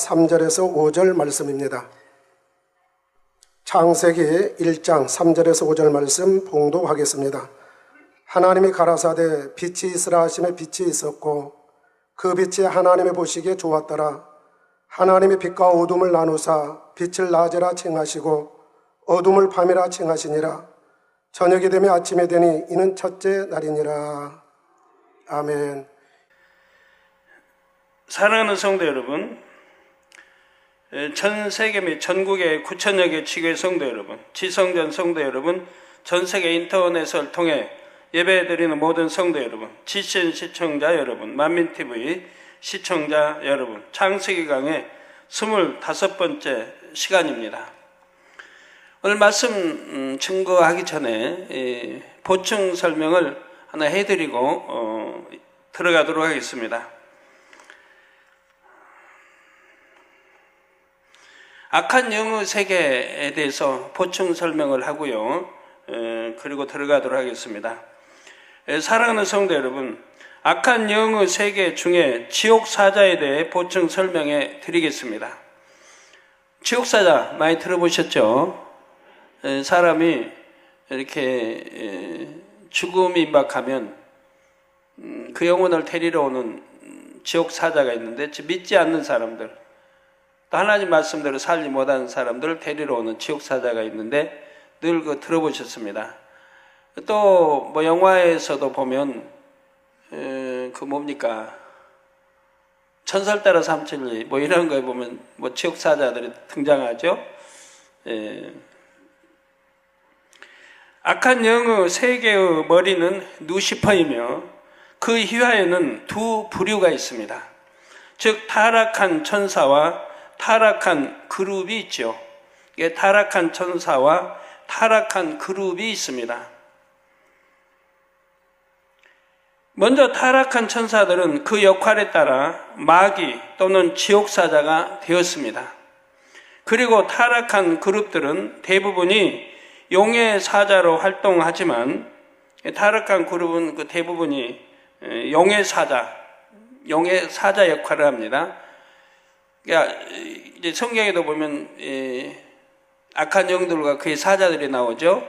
3절에서 5절 말씀입니다. 창세기 1장 3절에서 5절 말씀 봉독하겠습니다. 하나님이 가라사대 빛이 있으라 하심에 빛이 있었고 그 빛이 하나님의 보시기에 좋았더라. 하나님이 빛과 어둠을 나누사 빛을 낮이라 칭하시고 어둠을 밤이라 칭하시니라. 저녁이 되며 아침이 되니 이는 첫째 날이니라. 아멘. 사랑하는 성도 여러분, 전 세계 및 전국의 9천여 개 지교회 성도 여러분, 지성전 성도 여러분, 전 세계 인터넷을 통해 예배드리는 모든 성도 여러분, 지신 시청자 여러분, 만민TV 시청자 여러분, 창세기 강의 25번째 시간입니다. 오늘 말씀 증거하기 전에 보충 설명을 하나 해드리고 들어가도록 하겠습니다. 악한 영의 세계에 대해서 보충 설명을 하고요. 그리고 들어가도록 하겠습니다. 사랑하는 성도 여러분, 악한 영의 세계 중에 지옥사자에 대해 보충 설명해 드리겠습니다. 지옥사자 많이 들어보셨죠? 사람이 이렇게 죽음이 임박하면 그 영혼을 데리러 오는 지옥사자가 있는데 믿지 않는 사람들, 또 하나님 말씀대로 살지 못하는 사람들을 데리러 오는 지옥사자가 있는데 늘 그거 들어보셨습니다. 또 뭐 영화에서도 보면 그 뭡니까 천설 따라 삼천리 뭐 이런 거에 보면 뭐 지옥사자들이 등장하죠. 악한 영의 세계의 머리는 누시퍼이며 그 휘하에는 두 부류가 있습니다. 즉 타락한 천사와 타락한 그룹이 있죠. 이게 타락한 천사와 타락한 그룹이 있습니다. 먼저 타락한 천사들은 그 역할에 따라 마귀 또는 지옥사자가 되었습니다. 그리고 타락한 그룹들은 대부분이 용의 사자로 활동하지만 타락한 그룹은 그 대부분이 용의 사자 역할을 합니다. 그러니까 이제 성경에도 보면 악한 영들과 그의 사자들이 나오죠.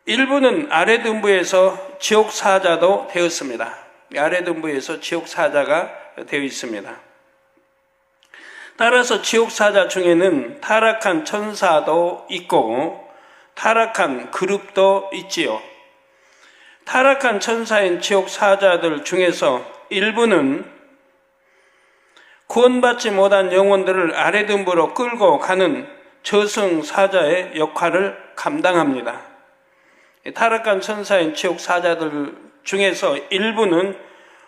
일부는 아랫음부에서 지옥사자도 되었습니다. 아랫음부에서 지옥사자가 되어 있습니다. 따라서 지옥사자 중에는 타락한 천사도 있고 타락한 그룹도 있지요. 타락한 천사인 지옥사자들 중에서 일부는 구원받지 못한 영혼들을 아랫음부로 끌고 가는 저승사자의 역할을 감당합니다. 타락한 천사인 지옥사자들 중에서 일부는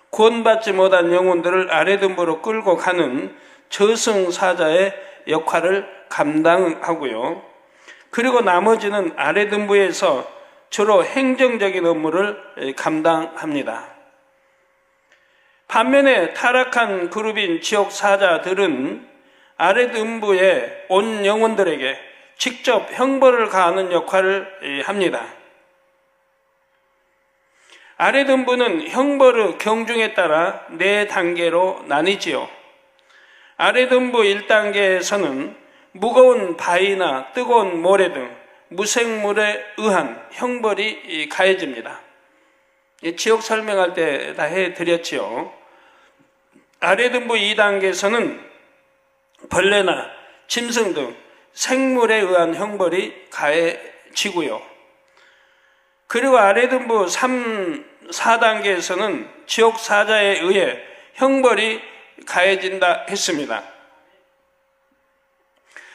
구원받지 못한 영혼들을 아랫음부로 끌고 가는 저승사자의 역할을 감당하고요. 그리고 나머지는 아랫음부에서 주로 행정적인 업무를 감당합니다. 반면에 타락한 그룹인 지옥사자들은 아랫음부에 온 영혼들에게 직접 형벌을 가하는 역할을 합니다. 아랫음부는 형벌의 경중에 따라 4단계로 나뉘지요. 아랫음부 1단계에서는 무거운 바위나 뜨거운 모래 등 무생물에 의한 형벌이 가해집니다. 지옥 설명할 때 다 해드렸지요. 아랫음부 2단계에서는 벌레나 짐승 등 생물에 의한 형벌이 가해지고요. 그리고 아랫음부 3, 4단계에서는 지옥사자에 의해 형벌이 가해진다 했습니다.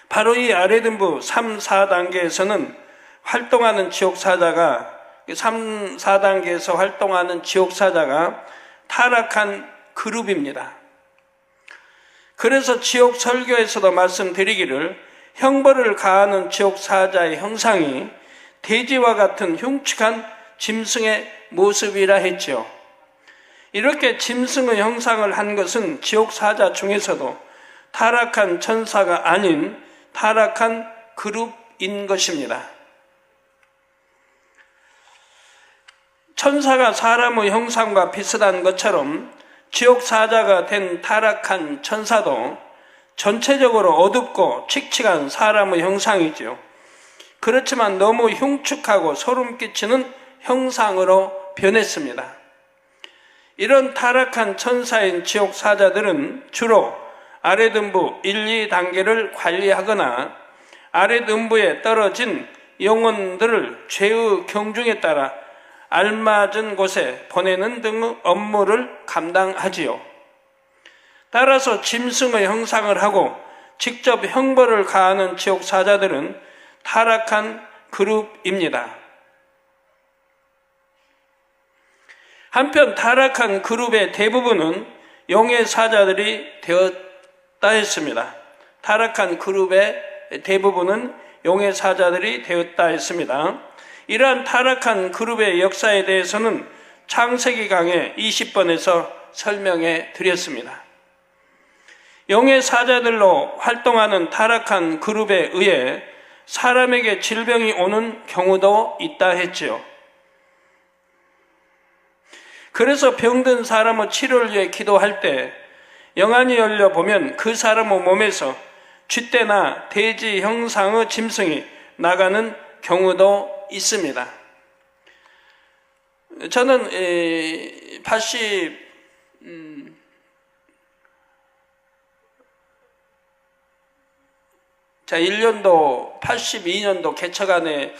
바로 이 아랫음부 3, 4단계에서는 활동하는 지옥사자가 3, 4단계에서 활동하는 지옥사자가 타락한 그룹입니다. 그래서 지옥 설교에서도 말씀드리기를 형벌을 가하는 지옥사자의 형상이 돼지와 같은 흉측한 짐승의 모습이라 했죠. 이렇게 짐승의 형상을 한 것은 지옥사자 중에서도 타락한 천사가 아닌 타락한 그룹인 것입니다. 천사가 사람의 형상과 비슷한 것처럼 지옥 사자가 된 타락한 천사도 전체적으로 어둡고 칙칙한 사람의 형상이지요. 그렇지만 너무 흉측하고 소름 끼치는 형상으로 변했습니다. 이런 타락한 천사인 지옥 사자들은 주로 아랫음부 1, 2단계를 관리하거나 아랫음부에 떨어진 영혼들을 죄의 경중에 따라 알맞은 곳에 보내는 등의 업무를 감당하지요. 따라서 짐승의 형상을 하고 직접 형벌을 가하는 지옥 사자들은 타락한 그룹입니다. 한편 타락한 그룹의 대부분은 용의 사자들이 되었다 했습니다. 타락한 그룹의 대부분은 용의 사자들이 되었다 했습니다. 이러한 타락한 그룹의 역사에 대해서는 창세기 강의 20번에서 설명해 드렸습니다. 용의 사자들로 활동하는 타락한 그룹에 의해 사람에게 질병이 오는 경우도 있다 했지요. 그래서 병든 사람의 치료를 위해 기도할 때 영안이 열려 보면 그 사람의 몸에서 쥐떼나 돼지 형상의 짐승이 나가는 경우도 있습니다. 저는 1년도 82년도 개척안에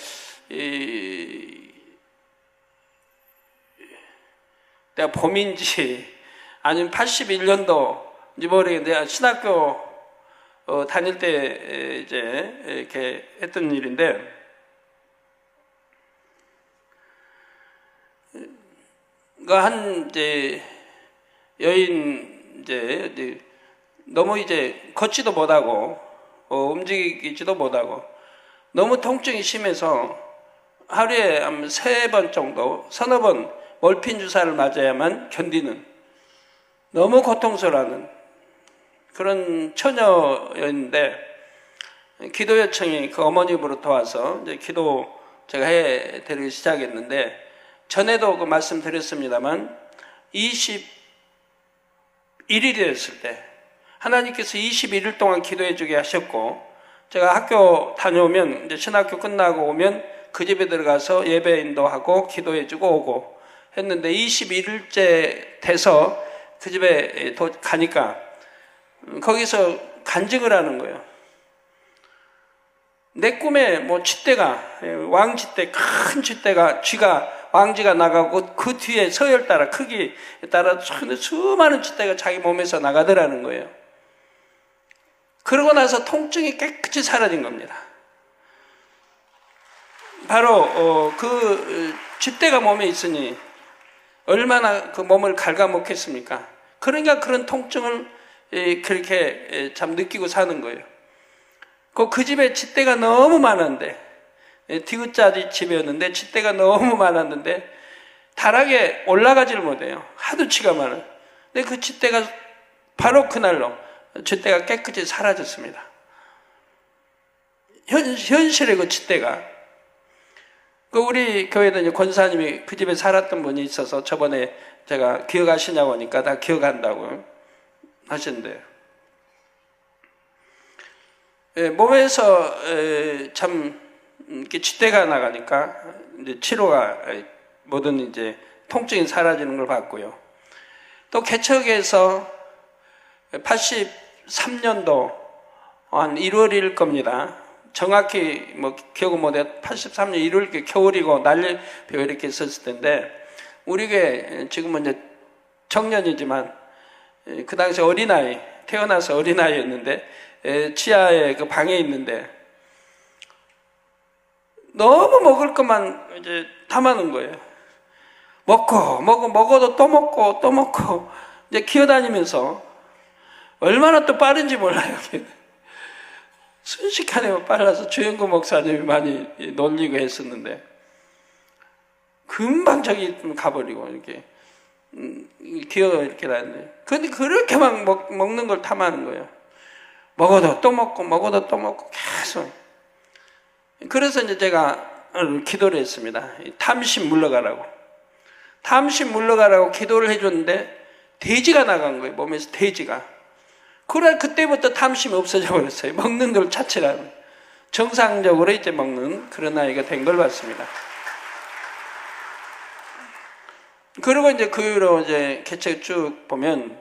내가 봄인지 아니면 81년도인지 모르겠는데 신학교 다닐 때 이제 이렇게 했던 일인데 한 이제 여인 이제 너무 이제 걷지도 못하고 움직이지도 못하고 너무 통증이 심해서 하루에 한 3번 정도, 서너 번 몰핀 주사를 맞아야만 견디는 너무 고통스러워하는 그런 처녀였는데 기도 요청이 그 어머님으로부터 와서 이제 기도 제가 해드리기 시작했는데 전에도 그 말씀 드렸습니다만 21일이 됐을 때 하나님께서 21일 동안 기도해 주게 하셨고 제가 학교 다녀오면 이제 신학교 끝나고 오면 그 집에 들어가서 예배 인도하고 기도해 주고 오고 했는데 21일째 돼서 그 집에 가니까 거기서 간증을 하는 거예요. 내 꿈에 뭐 쥐떼가 왕쥐떼 큰 쥐떼가 왕쥐가 나가고 그 뒤에 서열 따라 크기에 따라 수많은 쥐떼가 자기 몸에서 나가더라는 거예요. 그러고 나서 통증이 깨끗이 사라진 겁니다. 바로 그 쥐떼가 몸에 있으니 얼마나 그 몸을 갉아먹겠습니까? 그러니까 그런 통증을 그렇게 참 느끼고 사는 거예요. 그 집에 쥐떼가 너무 많았는데 디귿자 집이었는데 쥐떼가 너무 많았는데 다락에 올라가지를 못해요. 하도 쥐가 많아요. 근데 그 쥐떼가 바로 그날로 쥐떼가 깨끗이 사라졌습니다. 현실의 그 쥐떼가 그 우리 교회는 이제 권사님이 그 집에 살았던 분이 있어서 저번에 제가 기억하시냐고 하니까 다 기억한다고 하시는데요. 몸에서 참 이렇게 쥐떼가 나가니까 이제 치료가 모든 이제 통증이 사라지는 걸 봤고요. 또 개척에서 83년도 한 1월일 겁니다. 정확히 뭐 기억은 못해. 83년 1월 겨울이고 난리벼 이렇게 있었을 텐데 우리 교회 지금은 이제 청년이지만 그 당시 어린아이 태어나서 어린아이였는데 치아에 그 방에 있는데 너무 먹을 것만 이제 담아놓은 거예요. 먹어도 또 먹고 또 먹고 이제 기어다니면서 얼마나 또 빠른지 몰라요. 순식간에 빨라서 주영구 목사님이 많이 놀리고 했었는데 금방 저기 가버리고 이렇게 기어 이렇게 다니는데 근데 그렇게 막 먹는 걸 탐하는 거예요. 먹어도 또 먹고 먹어도 또 먹고 계속. 그래서 이제 제가 기도를 했습니다. 탐심 물러가라고 기도를 해줬는데 돼지가 나간 거예요. 몸에서 돼지가. 그래 그때부터 탐심이 없어져 버렸어요. 먹는 걸 자체가 정상적으로 이제 먹는 그런 아이가 된 걸 봤습니다. 그리고 이제 그 후로 이제 개책 쭉 보면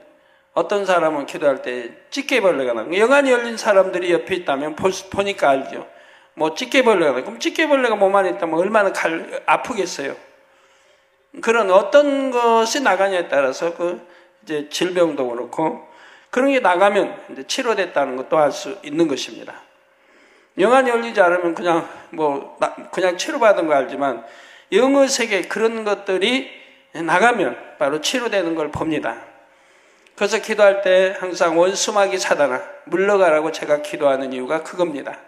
어떤 사람은 기도할 때 찌개벌레가 나고, 영안이 열린 사람들이 옆에 있다면 보니까 알죠. 뭐 찌개벌레가 나고, 그럼 찌개벌레가 몸 안에 있다면 얼마나 아프겠어요. 그런 어떤 것이 나가냐에 따라서 그 이제 질병도 그렇고 그런 게 나가면 이제 치료됐다는 것도 알 수 있는 것입니다. 영안이 열리지 않으면 그냥 치료받은 거 알지만 영의 세계 그런 것들이 나가면 바로 치료되는 걸 봅니다. 그래서 기도할 때 항상 원수마귀 사단아 물러가라고 제가 기도하는 이유가 그겁니다.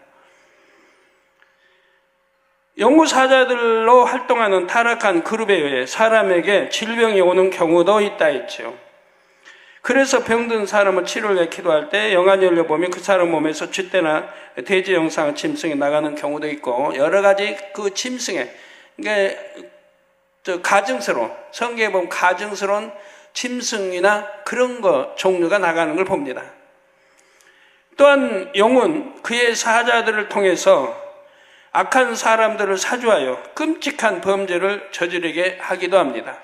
연구사자들로 활동하는 타락한 그룹에 의해 사람에게 질병이 오는 경우도 있다 했죠. 그래서 병든 사람을 치료를 위해 기도할 때 영안이 열려보면 그 사람 몸에서 쥐떼나 돼지 영상 짐승이 나가는 경우도 있고, 여러 가지 그 짐승에, 그러니까 가증스러운, 성경에 보면 가증스러운 짐승이나 그런 거 종류가 나가는 걸 봅니다. 또한 용은 그의 사자들을 통해서 악한 사람들을 사주하여 끔찍한 범죄를 저지르게 하기도 합니다.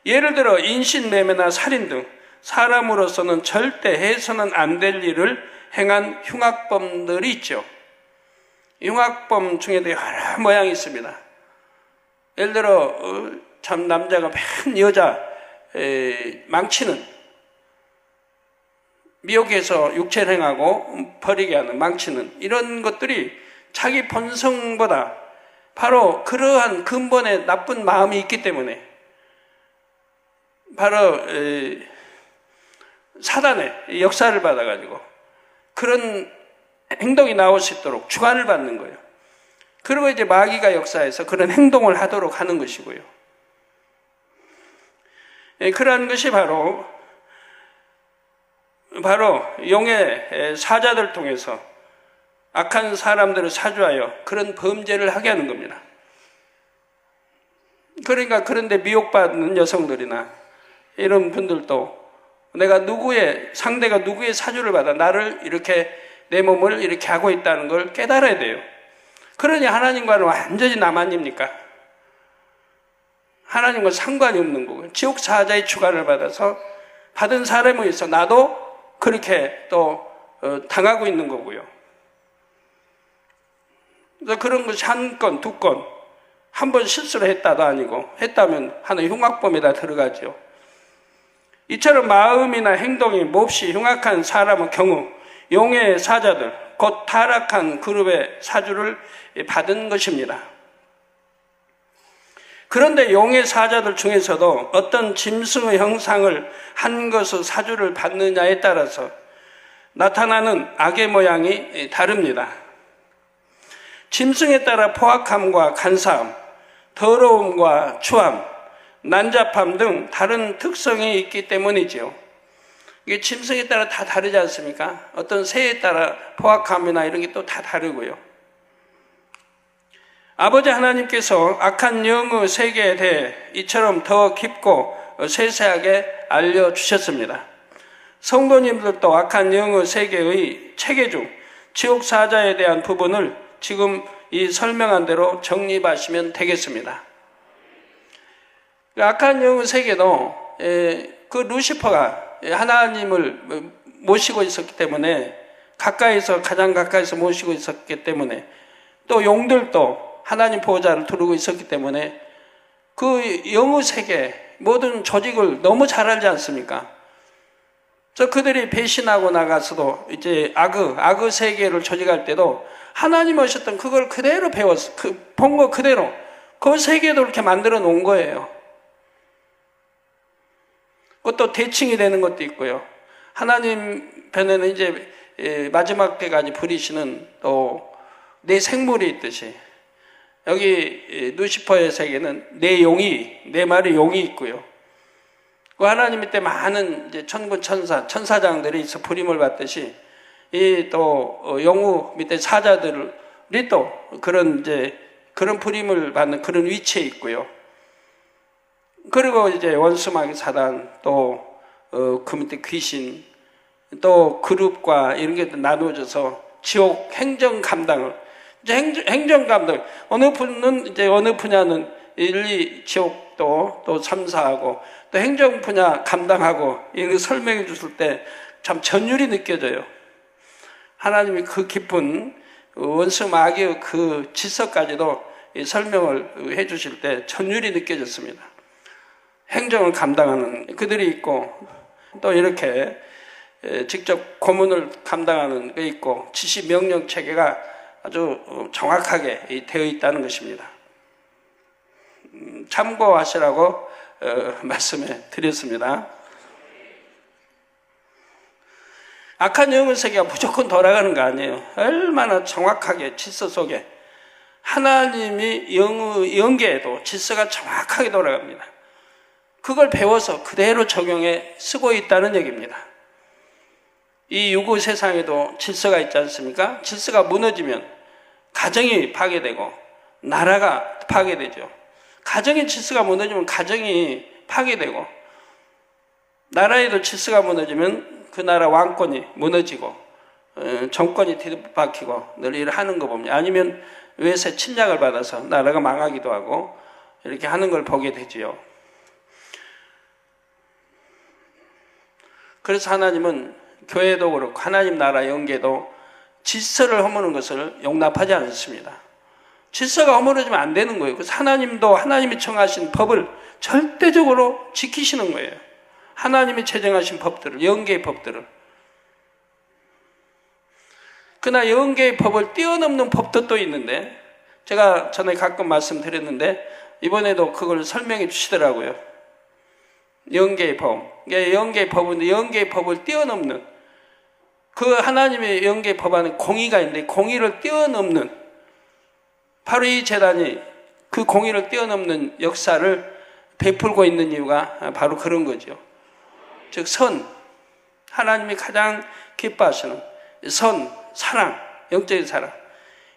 예를 들어 인신매매나 살인 등 사람으로서는 절대 해서는 안 될 일을 행한 흉악범들이 있죠. 흉악범 중에도 여러 모양이 있습니다. 예를 들어 참 남자가 맨 여자 망치는, 미혹해서 육체를 행하고 버리게 하는, 망치는 이런 것들이 자기 본성보다 바로 그러한 근본의 나쁜 마음이 있기 때문에 바로 사단의 역사를 받아가지고 그런 행동이 나올 수 있도록 주관을 받는 거예요. 그리고 이제 마귀가 역사해서 그런 행동을 하도록 하는 것이고요. 그러한 것이 바로 용의 사자들 통해서 악한 사람들을 사주하여 그런 범죄를 하게 하는 겁니다. 그러니까 그런데 미혹받는 여성들이나 이런 분들도 내가 상대가 누구의 사주를 받아 나를 이렇게, 내 몸을 이렇게 하고 있다는 걸 깨달아야 돼요. 그러니 하나님과는 완전히 남아닙니까? 하나님과 상관이 없는 거고요. 지옥 사자의 주관을 받아서 받은 사람에 의해서 나도 그렇게 또 당하고 있는 거고요. 그래서 그런 것이 한 건, 두 건, 한 번 실수를 했다도 아니고, 했다면 하나의 흉악범에다 들어가죠. 이처럼 마음이나 행동이 몹시 흉악한 사람의 경우 용의 사자들, 곧 타락한 그룹의 사주를 받은 것입니다. 그런데 용의 사자들 중에서도 어떤 짐승의 형상을 한 것의 사주를 받느냐에 따라서 나타나는 악의 모양이 다릅니다. 짐승에 따라 포악함과 간사함, 더러움과 추함, 난잡함 등 다른 특성이 있기 때문이지요. 이게 짐승에 따라 다 다르지 않습니까? 어떤 새에 따라 포악함이나 이런 게 또 다 다르고요. 아버지 하나님께서 악한 영의 세계에 대해 이처럼 더 깊고 세세하게 알려주셨습니다. 성도님들도 악한 영의 세계의 체계 중 지옥 사자에 대한 부분을 지금 이 설명한 대로 정립하시면 되겠습니다. 악한 영의 세계도 그 루시퍼가 하나님을 모시고 있었기 때문에, 가장 가까이서 모시고 있었기 때문에, 또 용들도 하나님 보호자를 두르고 있었기 때문에 그 영의 세계 모든 조직을 너무 잘 알지 않습니까? 그들이 배신하고 나가서도 이제 악의 세계를 조직할 때도 하나님 오셨던 그걸 그대로 배웠어. 본 거 그대로 그 세계도 이렇게 만들어 놓은 거예요. 그것도 대칭이 되는 것도 있고요. 하나님 편에는 이제 마지막 때까지 부리시는 또 내 생물이 있듯이, 여기 루시퍼의 세계는 내 마리 용이 있고요. 그 하나님 밑에 많은 이제 천군 천사장들이 있어 부림을 받듯이 이 또 영우 밑에 사자들이 또 그런 부림을 받는 그런 위치에 있고요. 그리고 이제 원수마귀 사단, 또 그 밑에 귀신, 또 그룹과 이런 게 나누어져서 지옥 행정 감당을, 이제 행정 감당, 어느 분은 이제 어느 분야는 1, 2 지옥도 또 3, 4하고 또 행정 분야 감당하고 이런 거 설명해 줬을 때 참 전율이 느껴져요. 하나님이 그 깊은 원수 마귀의 그 질서까지도 설명을 해 주실 때 전율이 느껴졌습니다. 행정을 감당하는 그들이 있고, 또 이렇게 직접 고문을 감당하는 게 있고, 지시 명령 체계가 아주 정확하게 되어 있다는 것입니다. 참고하시라고 말씀해 드렸습니다. 악한 영의 세계가 무조건 돌아가는 거 아니에요. 얼마나 정확하게 질서 속에 하나님이 영계에도 질서가 정확하게 돌아갑니다. 그걸 배워서 그대로 적용해 쓰고 있다는 얘기입니다. 이 유구 세상에도 질서가 있지 않습니까? 질서가 무너지면 가정이 파괴되고 나라가 파괴되죠. 가정의 질서가 무너지면 가정이 파괴되고, 나라에도 질서가 무너지면 그 나라 왕권이 무너지고 정권이 뒤바뀌고 늘 일을 하는 거 보면, 아니면 외세 침략을 받아서 나라가 망하기도 하고 이렇게 하는 걸 보게 되지요. 그래서 하나님은 교회도 그렇고 하나님 나라 영계도 질서를 허무는 것을 용납하지 않습니다. 질서가 허물어지면 안 되는 거예요. 그래서 하나님도 하나님이 정하신 법을 절대적으로 지키시는 거예요. 하나님이 제정하신 법들을, 영계의 법들을. 그러나 영계의 법을 뛰어넘는 법도 또 있는데, 제가 전에 가끔 말씀드렸는데 이번에도 그걸 설명해 주시더라고요. 영계의 법. 영계의 법은 영계의 법을 뛰어넘는, 그 하나님의 영계의 법 안에 공의가 있는데 공의를 뛰어넘는, 바로 이 재단이 그 공의를 뛰어넘는 역사를 베풀고 있는 이유가 바로 그런 거죠. 즉 선, 하나님이 가장 기뻐하시는 선, 사랑, 영적인 사랑,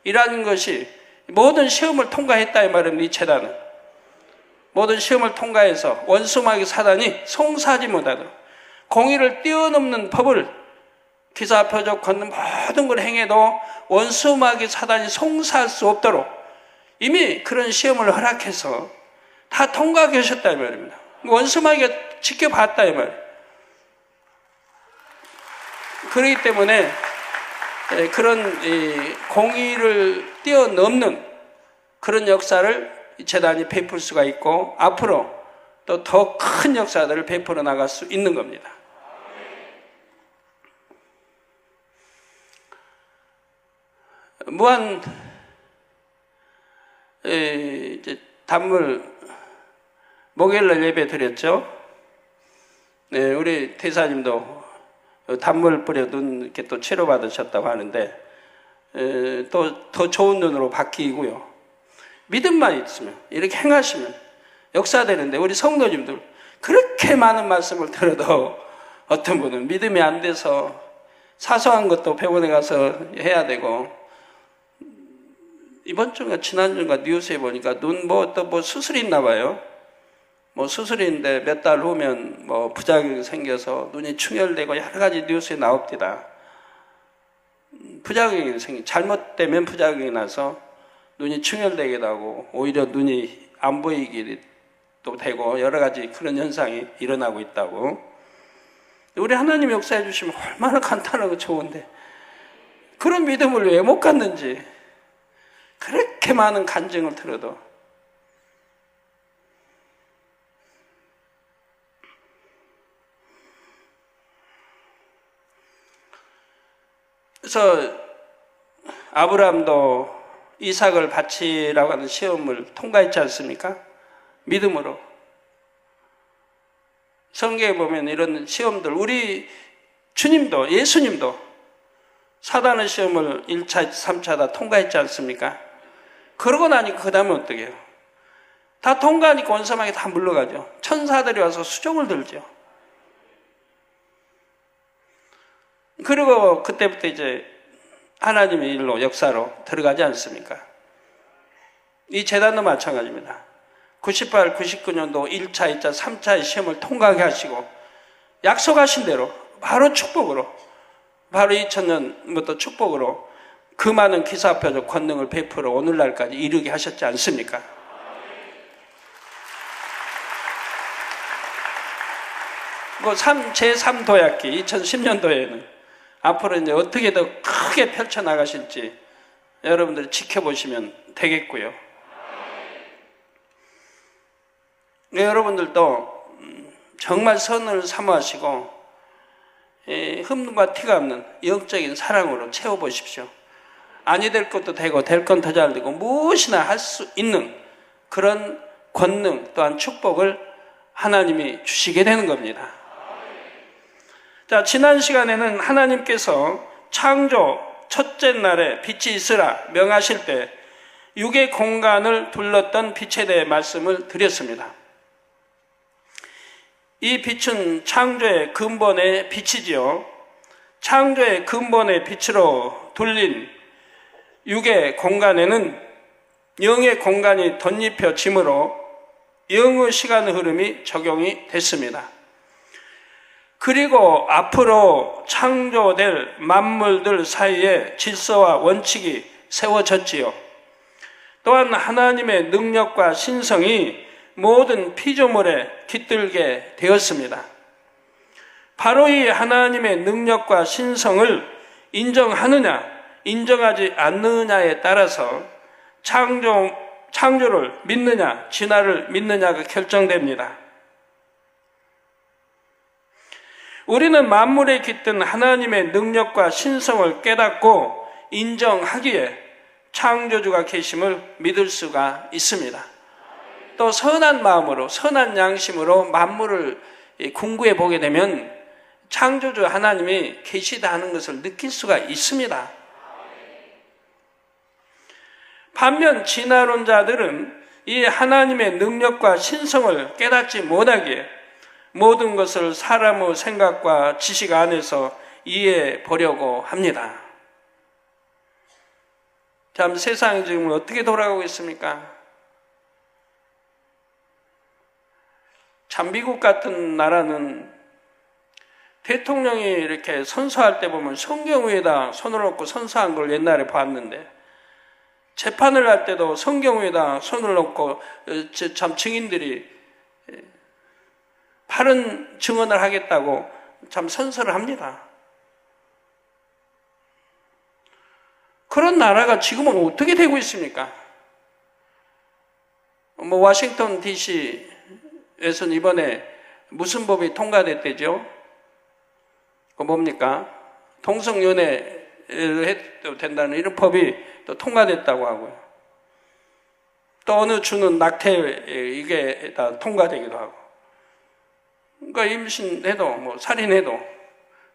이라는 것이 모든 시험을 통과했다 이 말입니다. 이 재단은 모든 시험을 통과해서 원수마귀 사단이 송사하지 못하도록 공의를 뛰어넘는 법을, 기사, 표적, 권능 모든 걸 행해도 원수마귀 사단이 송사할 수 없도록 이미 그런 시험을 허락해서 다 통과하셨다 이 말입니다. 원수마귀가 지켜봤다 이 말이에요. 그렇기 때문에 그런 공의를 뛰어넘는 그런 역사를 재단이 베풀 수가 있고, 앞으로 또 더 큰 역사들을 베풀어 나갈 수 있는 겁니다. 무한 이제 단물 목요일날 예배 드렸죠. 네, 우리 대사님도 단물 뿌려 눈 이렇게 또 치료 받으셨다고 하는데, 또 더 좋은 눈으로 바뀌고요. 믿음만 있으면, 이렇게 행하시면 역사되는데, 우리 성도님들 그렇게 많은 말씀을 들어도 어떤 분은 믿음이 안 돼서 사소한 것도 병원에 가서 해야 되고, 이번 주인가 지난주인가 뉴스에 보니까 눈 또 수술이 있나 봐요. 수술인데 몇 달 후면 부작용이 생겨서 눈이 충혈되고 여러 가지 뉴스에 나옵니다. 부작용이 잘못되면 부작용이 나서 눈이 충혈되기도 하고 오히려 눈이 안 보이기도 되고 여러 가지 그런 현상이 일어나고 있다고. 우리 하나님 역사해 주시면 얼마나 간단하고 좋은데 그런 믿음을 왜 못 갖는지, 그렇게 많은 간증을 들어도. 그래서 아브라함도 이삭을 바치라고 하는 시험을 통과했지 않습니까? 믿음으로. 성경에 보면 이런 시험들, 우리 주님도, 예수님도 사단의 시험을 1차, 3차 다 통과했지 않습니까? 그러고 나니까 그 다음에 어떻게 해요? 다 통과하니까 원수마귀 다 물러가죠. 천사들이 와서 수종을 들죠. 그리고 그때부터 이제 하나님의 일로, 역사로 들어가지 않습니까? 이 재단도 마찬가지입니다. 98, 99년도 1차, 2차, 3차의 시험을 통과하게 하시고 약속하신 대로 바로 축복으로, 바로 2000년부터 축복으로 그 많은 기사표적 권능을 베풀어 오늘날까지 이르게 하셨지 않습니까? 제3도약기 2010년도에는 앞으로 이제 어떻게 더 크게 펼쳐나가실지 여러분들이 지켜보시면 되겠고요. 여러분들도 정말 선을 사모하시고 흠과 티가 없는 영적인 사랑으로 채워보십시오. 아니 될 것도 되고 될 건 더 잘 되고 무엇이나 할 수 있는 그런 권능 또한 축복을 하나님이 주시게 되는 겁니다. 자, 지난 시간에는 하나님께서 창조 첫째 날에 빛이 있으라 명하실 때 육의 공간을 둘렀던 빛에 대해 말씀을 드렸습니다. 이 빛은 창조의 근본의 빛이지요. 창조의 근본의 빛으로 둘린 육의 공간에는 영의 공간이 덧입혀짐으로 영의 시간의 흐름이 적용이 됐습니다. 그리고 앞으로 창조될 만물들 사이에 질서와 원칙이 세워졌지요. 또한 하나님의 능력과 신성이 모든 피조물에 깃들게 되었습니다. 바로 이 하나님의 능력과 신성을 인정하느냐, 인정하지 않느냐에 따라서 창조를 믿느냐, 진화를 믿느냐가 결정됩니다. 우리는 만물에 깃든 하나님의 능력과 신성을 깨닫고 인정하기에 창조주가 계심을 믿을 수가 있습니다. 또 선한 마음으로, 선한 양심으로 만물을 궁구해 보게 되면 창조주 하나님이 계시다 하는 것을 느낄 수가 있습니다. 반면 진화론자들은 이 하나님의 능력과 신성을 깨닫지 못하기에 모든 것을 사람의 생각과 지식 안에서 이해해 보려고 합니다. 참, 세상이 지금 어떻게 돌아가고 있습니까? 참, 미국 같은 나라는 대통령이 이렇게 선서할 때 보면 성경 위에다 손을 얹고 선서한 걸 옛날에 봤는데, 재판을 할 때도 성경 위에다 손을 얹고 참 증인들이 바른 증언을 하겠다고 참 선서를 합니다. 그런 나라가 지금은 어떻게 되고 있습니까? 워싱턴 DC에서는 이번에 무슨 법이 통과됐대죠? 그거 뭡니까? 동성연애를 해도 된다는 이런 법이 또 통과됐다고 하고요. 또 어느 주는 낙태 이게 다 통과되기도 하고. 그러니까 임신해도 살인해도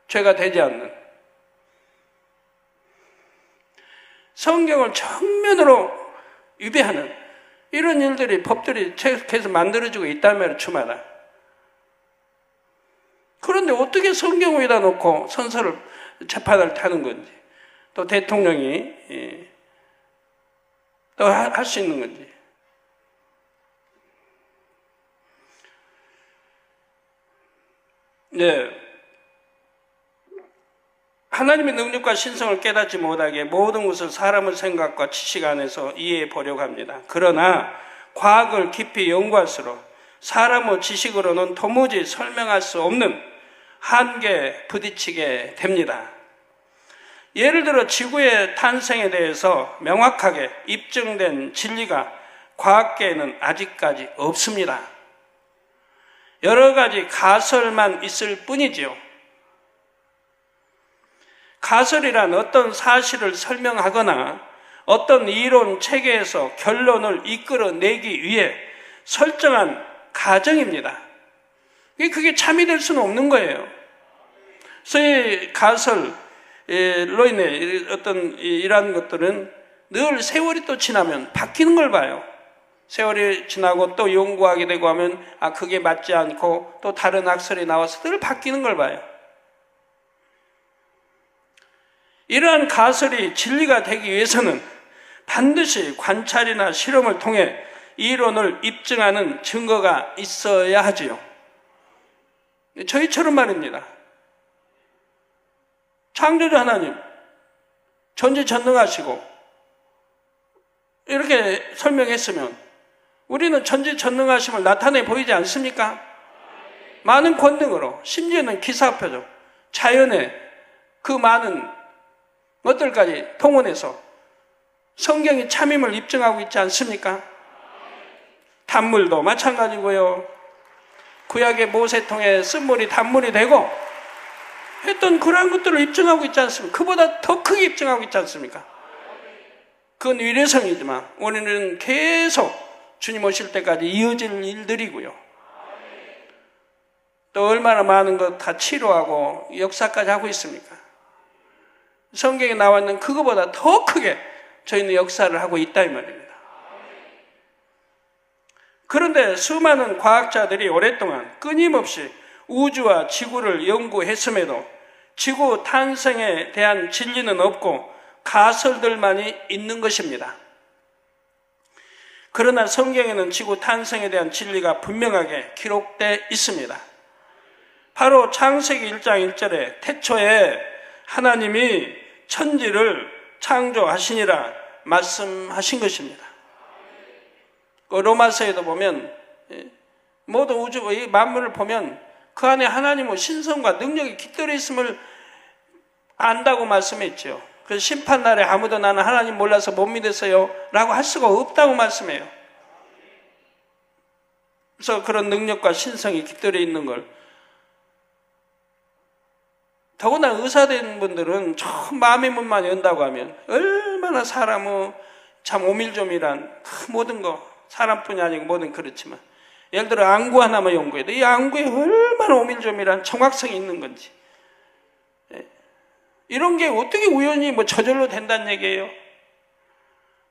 죄가 되지 않는, 성경을 정면으로 위배하는 이런 일들이, 법들이 계속 만들어지고 있다면 주마다. 그런데 어떻게 성경 위에다 놓고 선서를, 재판을 타는 건지, 또 대통령이 또 할 수 있는 건지. 네. 하나님의 능력과 신성을 깨닫지 못하게 모든 것을 사람의 생각과 지식 안에서 이해해 보려고 합니다. 그러나 과학을 깊이 연구할수록 사람의 지식으로는 도무지 설명할 수 없는 한계에 부딪히게 됩니다. 예를 들어 지구의 탄생에 대해서 명확하게 입증된 진리가 과학계에는 아직까지 없습니다. 여러 가지 가설만 있을 뿐이지요. 가설이란 어떤 사실을 설명하거나 어떤 이론 체계에서 결론을 이끌어내기 위해 설정한 가정입니다. 그게 참이 될 수는 없는 거예요. 그래서 가설로 인해 어떤 이러한 것들은 늘 세월이 또 지나면 바뀌는 걸 봐요. 세월이 지나고 또 연구하게 되고 하면 그게 맞지 않고 또 다른 학설이 나와서 늘 바뀌는 걸 봐요. 이러한 가설이 진리가 되기 위해서는 반드시 관찰이나 실험을 통해 이론을 입증하는 증거가 있어야 하지요. 저희처럼 말입니다. 창조주 하나님, 전지전능하시고 이렇게 설명했으면 우리는 전지전능하심을 나타내 보이지 않습니까? 많은 권능으로, 심지어는 기사표적, 자연의 그 많은 것들까지 동원해서 성경이 참임을 입증하고 있지 않습니까? 단물도 마찬가지고요. 구약의 모세통에 쓴물이 단물이 되고 했던 그러한 것들을 입증하고 있지 않습니까? 그보다 더 크게 입증하고 있지 않습니까? 그건 위례성이지만 우리는 계속 주님 오실 때까지 이어질 일들이고요. 또 얼마나 많은 것 다 치료하고 역사까지 하고 있습니까? 성경에 나와 있는 그거보다 더 크게 저희는 역사를 하고 있다 이 말입니다. 그런데 수많은 과학자들이 오랫동안 끊임없이 우주와 지구를 연구했음에도 지구 탄생에 대한 진리는 없고 가설들만이 있는 것입니다. 그러나 성경에는 지구 탄생에 대한 진리가 분명하게 기록되어 있습니다. 바로 창세기 1장 1절에 태초에 하나님이 천지를 창조하시니라 말씀하신 것입니다. 로마서에도 보면 모든 우주의 만물을 보면 그 안에 하나님의 신성과 능력이 깃들어 있음을 안다고 말씀했죠. 그래서 심판날에 아무도 나는 하나님 몰라서 못 믿었어요 라고 할 수가 없다고 말씀해요. 그래서 그런 능력과 신성이 깃들어 있는 걸 더구나 의사된 분들은 처음 마음의 문만 연다고 하면 얼마나 사람의 참 오밀조밀한 모든 거 사람뿐이 아니고 뭐든 그렇지만 예를 들어 안구 하나만 연구해도 이 안구에 얼마나 오밀조밀한 정확성이 있는 건지 이런 게 어떻게 우연히 뭐 저절로 된다는 얘기예요.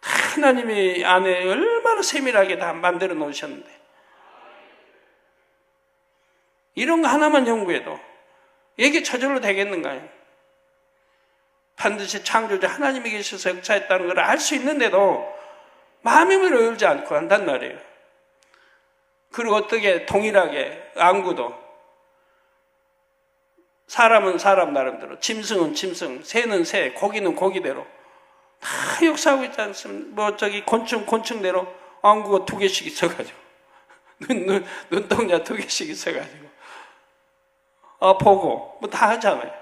하나님이 안에 얼마나 세밀하게 다 만들어 놓으셨는데 이런 거 하나만 연구해도 이게 저절로 되겠는가요? 반드시 창조주 하나님이 계셔서 역사했다는 걸 알 수 있는데도 마음의 문을 열지 않고 한단 말이에요. 그리고 어떻게 동일하게 안구도 사람은 사람 나름대로, 짐승은 짐승, 새는 새, 고기는 고기대로 다 역사하고 있지 않습니까? 뭐 저기 곤충대로 안구가 2개씩 있어가지고 눈동자 2개씩 있어가지고 보고 뭐 다 하잖아요.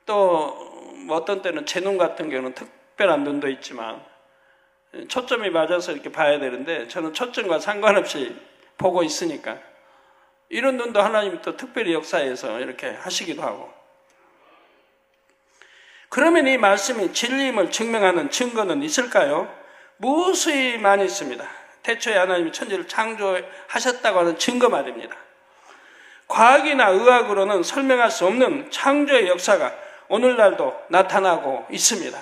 또 뭐 어떤 때는 제 눈 같은 경우는 특별한 눈도 있지만 초점이 맞아서 이렇게 봐야 되는데 저는 초점과 상관없이 보고 있으니까 이런 눈도 하나님이 또 특별히 역사해서 이렇게 하시기도 하고 그러면 이 말씀이 진리임을 증명하는 증거는 있을까요? 무수히 많이 있습니다. 태초에 하나님이 천지를 창조하셨다고 하는 증거 말입니다. 과학이나 의학으로는 설명할 수 없는 창조의 역사가 오늘날도 나타나고 있습니다.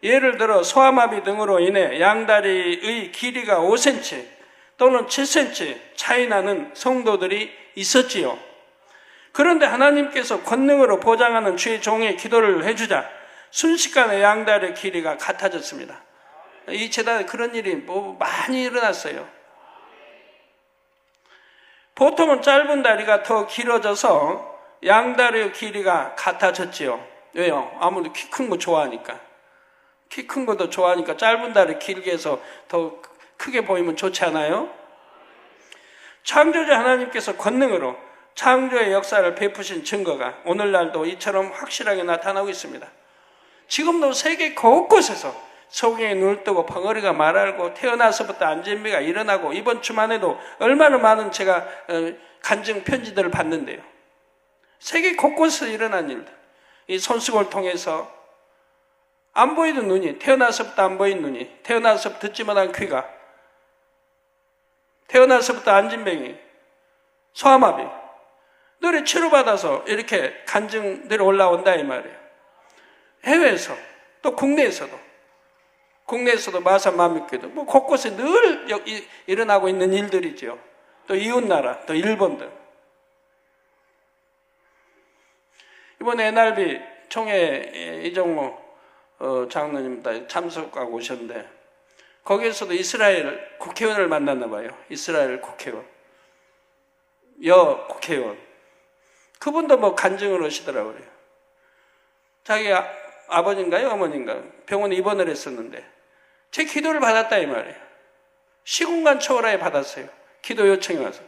예를 들어 소아마비 등으로 인해 양다리의 길이가 5cm 또는 7cm 차이 나는 성도들이 있었지요. 그런데 하나님께서 권능으로 보장하는 주의 종의 기도를 해주자 순식간에 양다리의 길이가 같아졌습니다. 이 재단에 그런 일이 뭐 많이 일어났어요. 보통은 짧은 다리가 더 길어져서 양다리의 길이가 같아졌지요. 왜요? 아무래도 키 큰 거 좋아하니까. 키 큰 것도 좋아하니까 짧은 다리 길게 해서 더 크게 보이면 좋지 않아요? 창조주 하나님께서 권능으로 창조의 역사를 베푸신 증거가 오늘날도 이처럼 확실하게 나타나고 있습니다. 지금도 세계 곳곳에서 소경이 눈을 뜨고 벙어리가 말하고 태어나서부터 안진비가 일어나고 이번 주만에도 얼마나 많은 제가 간증 편지들을 받는데요. 세계 곳곳에서 일어난 일들, 이 손수건을 통해서 안 보이던 눈이, 태어나서부터 안 보인 눈이, 태어나서부터 듣지 못한 귀가, 태어나서부터 안진뱅이, 소아마비, 늘 치료받아서 이렇게 간증들이 올라온다 이 말이에요. 해외에서 또 국내에서도 마산만민교회도 뭐 곳곳에 늘 일어나고 있는 일들이죠. 또 이웃나라, 또 일본들. 이번 NRB 총회 이정모 장로님 참석하고 오셨는데 거기에서도 이스라엘 국회의원을 만났나 봐요. 이스라엘 국회의원, 여 국회의원. 그분도 뭐 간증을 하시더라고요. 자기 아버지인가요, 어머니인가요? 병원에 입원을 했었는데 제 기도를 받았다 이 말이에요. 시공간 초월하에 받았어요. 기도 요청이 와서.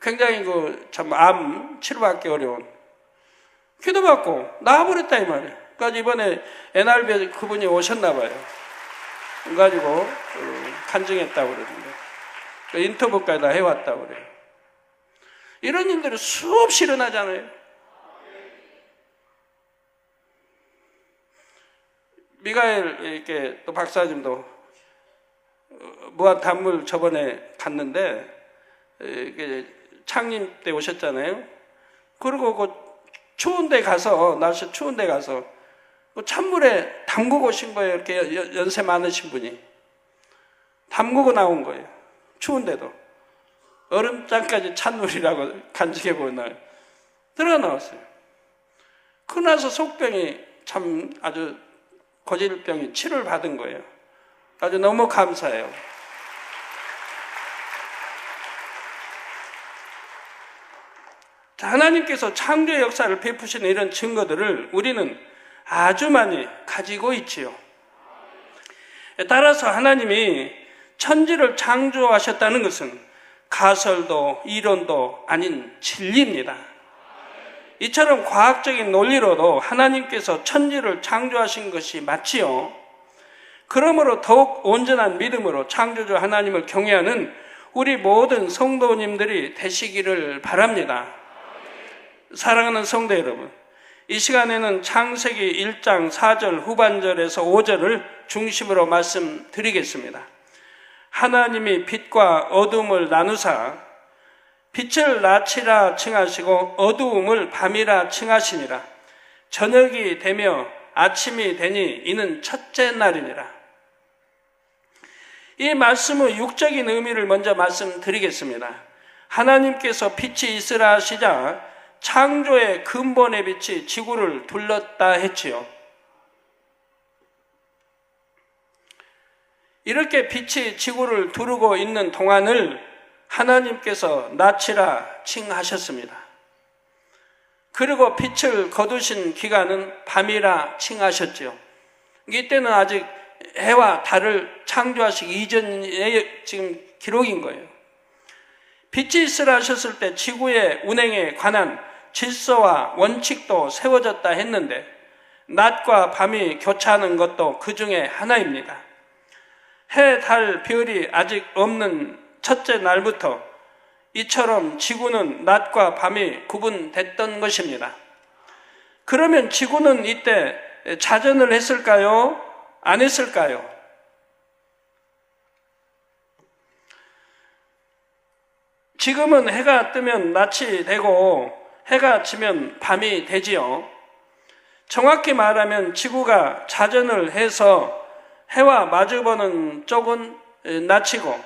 굉장히 참 암 치료받기 어려운. 기도받고 나와버렸다 이 말이에요. 그러니까 이번에 NRB 그분이 오셨나 봐요. 그래가지고 간증했다고 그러는데 인터뷰까지 다 해왔다고 그래요. 이런 일들이 수없이 일어나잖아요. 미가엘 이렇게 또 박사님도 무한 단물 저번에 갔는데 이게 창림 때 오셨잖아요. 그리고 그 추운 데 가서, 날씨 추운 데 가서 그 찬물에 담그고 오신 거예요. 이렇게 연세 많으신 분이 담그고 나온 거예요. 추운데도 얼음장까지 찬물이라고 간직해 보는 날 들어 나왔어요. 그 나서 속병이 참 아주 고질병이 치료를 받은 거예요. 아주 너무 감사해요. 하나님께서 창조의 역사를 베푸시는 이런 증거들을 우리는 아주 많이 가지고 있지요. 따라서 하나님이 천지를 창조하셨다는 것은 가설도 이론도 아닌 진리입니다. 이처럼 과학적인 논리로도 하나님께서 천지를 창조하신 것이 맞지요. 그러므로 더욱 온전한 믿음으로 창조주 하나님을 경외하는 우리 모든 성도님들이 되시기를 바랍니다. 사랑하는 성도 여러분, 이 시간에는 창세기 1장 4절 후반절에서 5절을 중심으로 말씀드리겠습니다. 하나님이 빛과 어둠을 나누사 빛을 낮이라 칭하시고 어두움을 밤이라 칭하시니라. 저녁이 되며 아침이 되니 이는 첫째 날이니라. 이 말씀의 육적인 의미를 먼저 말씀드리겠습니다. 하나님께서 빛이 있으라 하시자 창조의 근본의 빛이 지구를 둘렀다 했지요. 이렇게 빛이 지구를 두르고 있는 동안을 하나님께서 낮이라 칭하셨습니다. 그리고 빛을 거두신 기간은 밤이라 칭하셨죠. 이때는 아직 해와 달을 창조하시기 이전의 지금 기록인 거예요. 빛이 있으라 하셨을 때 지구의 운행에 관한 질서와 원칙도 세워졌다 했는데 낮과 밤이 교차하는 것도 그 중에 하나입니다. 해, 달, 별이 아직 없는 첫째 날부터 이처럼 지구는 낮과 밤이 구분됐던 것입니다. 그러면 지구는 이때 자전을 했을까요? 안 했을까요? 지금은 해가 뜨면 낮이 되고 해가 지면 밤이 되지요. 정확히 말하면 지구가 자전을 해서 해와 마주보는 쪽은 낮이고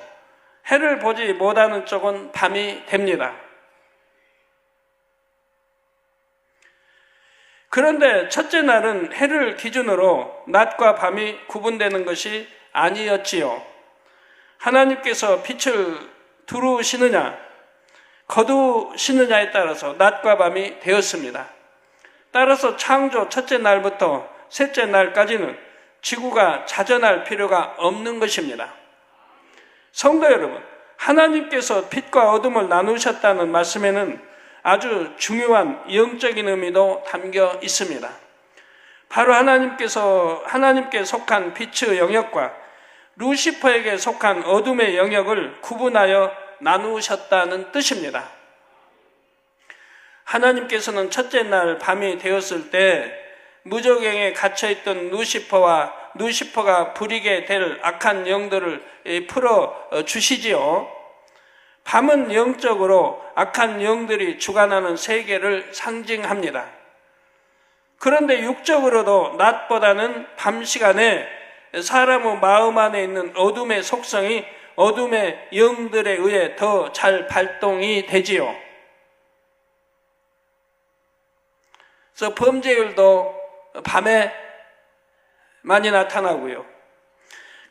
해를 보지 못하는 쪽은 밤이 됩니다. 그런데 첫째 날은 해를 기준으로 낮과 밤이 구분되는 것이 아니었지요. 하나님께서 빛을 두루시느냐 거두시느냐에 따라서 낮과 밤이 되었습니다. 따라서 창조 첫째 날부터 셋째 날까지는 지구가 자전할 필요가 없는 것입니다. 성도 여러분, 하나님께서 빛과 어둠을 나누셨다는 말씀에는 아주 중요한 영적인 의미도 담겨 있습니다. 바로 하나님께 속한 빛의 영역과 루시퍼에게 속한 어둠의 영역을 구분하여 나누셨다는 뜻입니다. 하나님께서는 첫째 날 밤이 되었을 때 무저갱에 갇혀있던 루시퍼가 부리게 될 악한 영들을 풀어 주시지요. 밤은 영적으로 악한 영들이 주관하는 세계를 상징합니다. 그런데 육적으로도 낮보다는 밤 시간에 사람의 마음 안에 있는 어둠의 속성이 어둠의 영들에 의해 더 잘 발동이 되지요. 그래서 범죄율도 밤에 많이 나타나고요.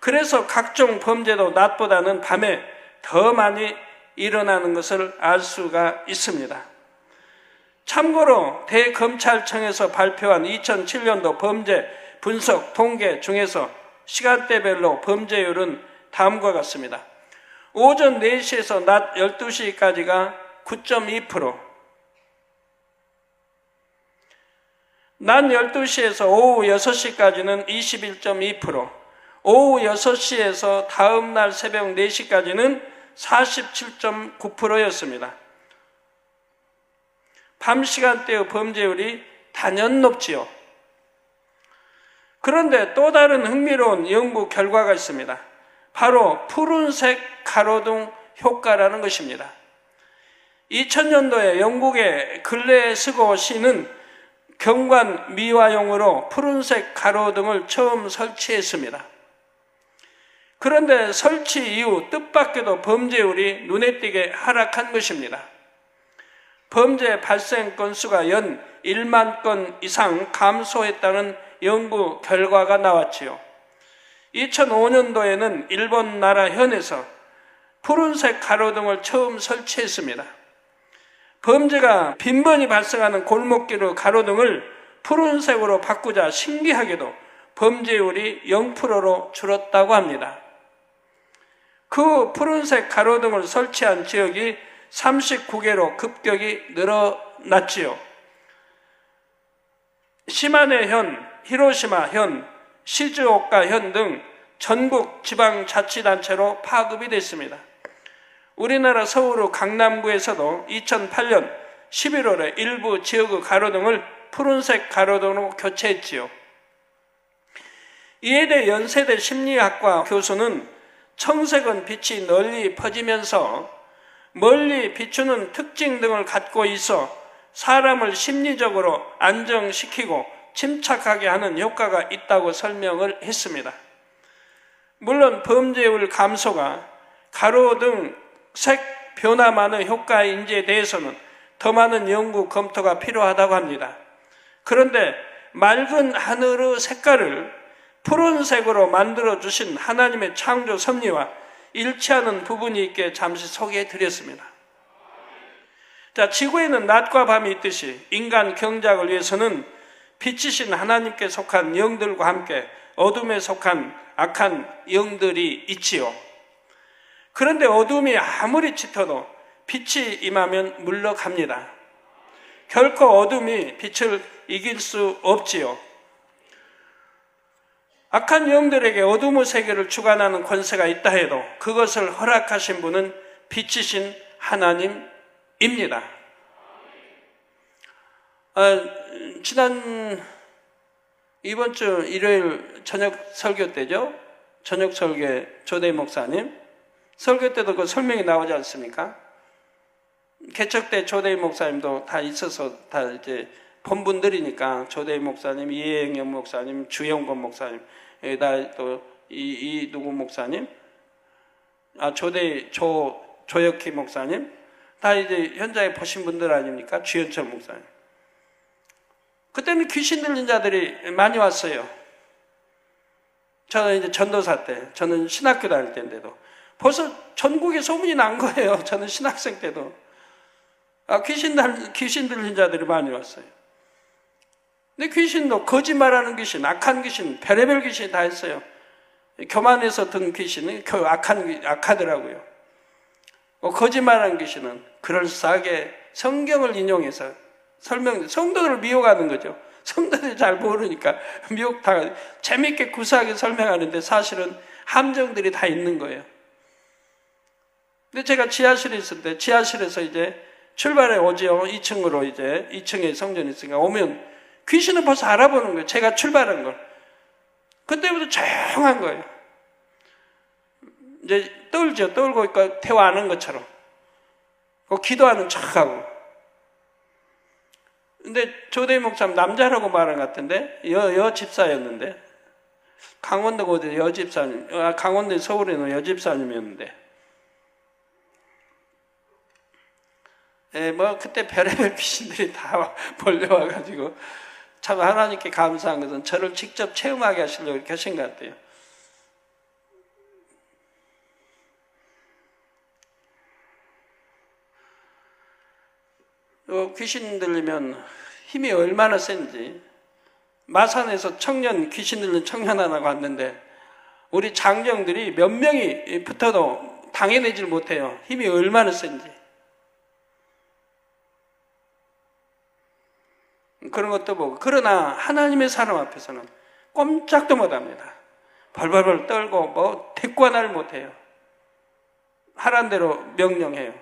그래서 각종 범죄도 낮보다는 밤에 더 많이 일어나는 것을 알 수가 있습니다. 참고로 대검찰청에서 발표한 2007년도 범죄 분석 통계 중에서 시간대별로 범죄율은 다음과 같습니다. 오전 4시에서 낮 12시까지가 9.2%, 낮 12시에서 오후 6시까지는 21.2%, 오후 6시에서 다음 날 새벽 4시까지는 47.9%였습니다. 밤 시간대의 범죄율이 단연 높지요. 그런데 또 다른 흥미로운 연구 결과가 있습니다. 바로 푸른색 가로등 효과라는 것입니다. 2000년도에 영국의 글래스고 시는 경관 미화용으로 푸른색 가로등을 처음 설치했습니다. 그런데 설치 이후 뜻밖에도 범죄율이 눈에 띄게 하락한 것입니다. 범죄 발생 건수가 연 1만 건 이상 감소했다는 연구 결과가 나왔지요. 2005년도에는 일본 나라 현에서 푸른색 가로등을 처음 설치했습니다. 범죄가 빈번히 발생하는 골목길의 가로등을 푸른색으로 바꾸자 신기하게도 범죄율이 0%로 줄었다고 합니다. 그 푸른색 가로등을 설치한 지역이 39개로 급격히 늘어났지요. 시마네 현, 히로시마 현, 시즈오카 현 등 전국 지방자치단체로 파급이 됐습니다. 우리나라 서울의 강남구에서도 2008년 11월에 일부 지역의 가로등을 푸른색 가로등으로 교체했지요. 이에 대해 연세대 심리학과 교수는 청색은 빛이 널리 퍼지면서 멀리 비추는 특징 등을 갖고 있어 사람을 심리적으로 안정시키고 침착하게 하는 효과가 있다고 설명을 했습니다. 물론 범죄율 감소가 가로등 색 변화만의 효과인지에 대해서는 더 많은 연구 검토가 필요하다고 합니다. 그런데 맑은 하늘의 색깔을 푸른색으로 만들어주신 하나님의 창조 섭리와 일치하는 부분이 있게 잠시 소개해 드렸습니다. 자, 지구에는 낮과 밤이 있듯이 인간 경작을 위해서는 빛이신 하나님께 속한 영들과 함께 어둠에 속한 악한 영들이 있지요. 그런데 어둠이 아무리 짙어도 빛이 임하면 물러갑니다. 결코 어둠이 빛을 이길 수 없지요. 악한 영들에게 어둠의 세계를 주관하는 권세가 있다 해도 그것을 허락하신 분은 빛이신 하나님입니다. 이번 주 일요일 저녁 설교 때죠. 저녁 설교 조대 목사님 설교 때도 그 설명이 나오지 않습니까? 개척 때 조대 목사님도 다 있어서 다 이제 본분들이니까 조대 목사님, 이혜영 목사님, 주영권 목사님, 다 또 이 누구 목사님, 조혁희 목사님, 다 이제 현장에 보신 분들 아닙니까? 주현철 목사님. 그때는 귀신 들린 자들이 많이 왔어요. 저는 이제 전도사 때, 저는 신학교 다닐 때인데도 벌써 전국에 소문이 난 거예요. 저는 신학생 때도. 귀신 들린 자들이 많이 왔어요. 근데 귀신도 거짓말하는 귀신, 악한 귀신, 별의별 귀신이 다 있어요. 교만에서 든 귀신은 악하더라고요. 거짓말하는 귀신은 그럴싸하게 성경을 인용해서 성도들을 미혹하는 거죠. 성도들이 잘 모르니까 미혹당하고 재밌게 구수하게 설명하는데 사실은 함정들이 다 있는 거예요. 근데 제가 지하실에 있을 때 지하실에서 이제 출발해 오지요. 2층으로 이제 2층에 성전이 있으니까 오면 귀신은 벌써 알아보는 거예요. 제가 출발한 걸. 그때부터 조용한 거예요. 이제 떨죠. 떨고 있고 대화하는 것처럼. 기도하는 척하고. 근데 조대 목사님 남자라고 말한 것 같은데 여집사였는데 강원도 어디 여집사님, 강원도 서울에는 여집사님이었는데 그때 별의별 귀신들이 다 몰려와가지고 참 하나님께 감사한 것은 저를 직접 체험하게 하시려고 이렇게 하신 것 같아요. 귀신 들리면 힘이 얼마나 센지. 마산에서 귀신 들린 청년 하나가 왔는데 우리 장정들이 몇 명이 붙어도 당해내질 못해요. 힘이 얼마나 센지. 그런 것도 보고. 그러나 하나님의 사람 앞에서는 꼼짝도 못합니다. 벌벌벌 떨고 뭐 대꾸하나를 못해요. 하란 대로 명령해요.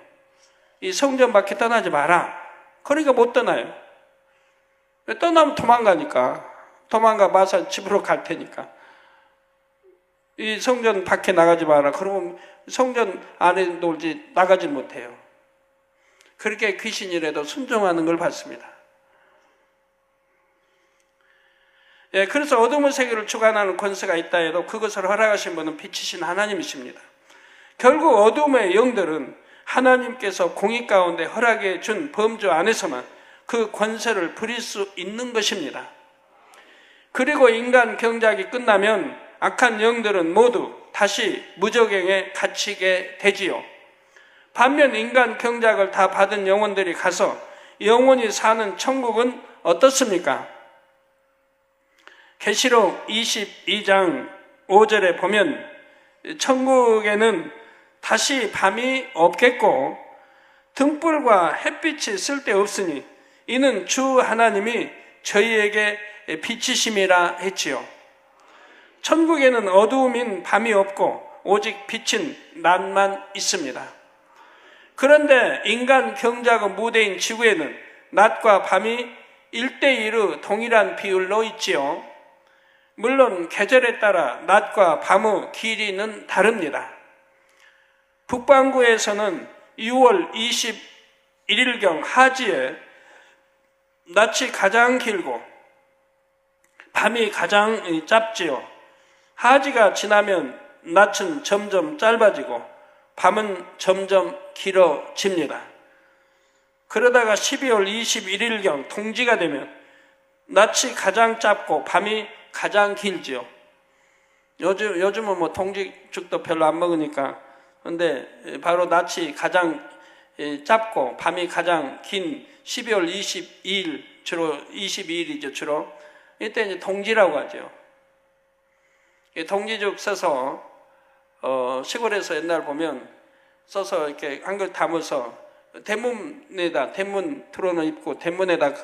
이 성전 밖에 떠나지 마라. 그러니까 못 떠나요. 떠나면 도망가 마산 집으로 갈 테니까. 이 성전 밖에 나가지 마라. 그러면 성전 안에 놀지 나가지 못해요. 그렇게 귀신이라도 순종하는 걸 봤습니다. 예, 그래서 어둠의 세계를 주관하는 권세가 있다 해도 그것을 허락하신 분은 빛이신 하나님이십니다. 결국 어둠의 영들은 하나님께서 공의 가운데 허락해 준 범주 안에서만 그 권세를 부릴 수 있는 것입니다. 그리고 인간 경작이 끝나면 악한 영들은 모두 다시 무저갱에 갇히게 되지요. 반면 인간 경작을 다 받은 영혼들이 가서 영원히 사는 천국은 어떻습니까? 계시록 22장 5절에 보면 천국에는 다시 밤이 없겠고 등불과 햇빛이 쓸데없으니 이는 주 하나님이 저희에게 빛이심이라 했지요. 천국에는 어두움인 밤이 없고 오직 빛인 낮만 있습니다. 그런데 인간 경작의 무대인 지구에는 낮과 밤이 1:1의 동일한 비율로 있지요. 물론 계절에 따라 낮과 밤의 길이는 다릅니다. 북반구에서는 6월 21일경 하지에 낮이 가장 길고 밤이 가장 짧지요. 하지가 지나면 낮은 점점 짧아지고 밤은 점점 길어집니다. 그러다가 12월 21일경 동지가 되면 낮이 가장 짧고 밤이 가장 길지요. 요즘은 뭐 동지죽도 별로 안 먹으니까. 근데 바로 낮이 가장 짧고 밤이 가장 긴 12월 22일, 주로 22일이죠, 주로. 이때 이제 동지라고 하죠. 동지죽 써서, 시골에서 옛날 보면 써서 이렇게 한글 담아서 대문에다, 대문 틀어놓 입고 대문에다,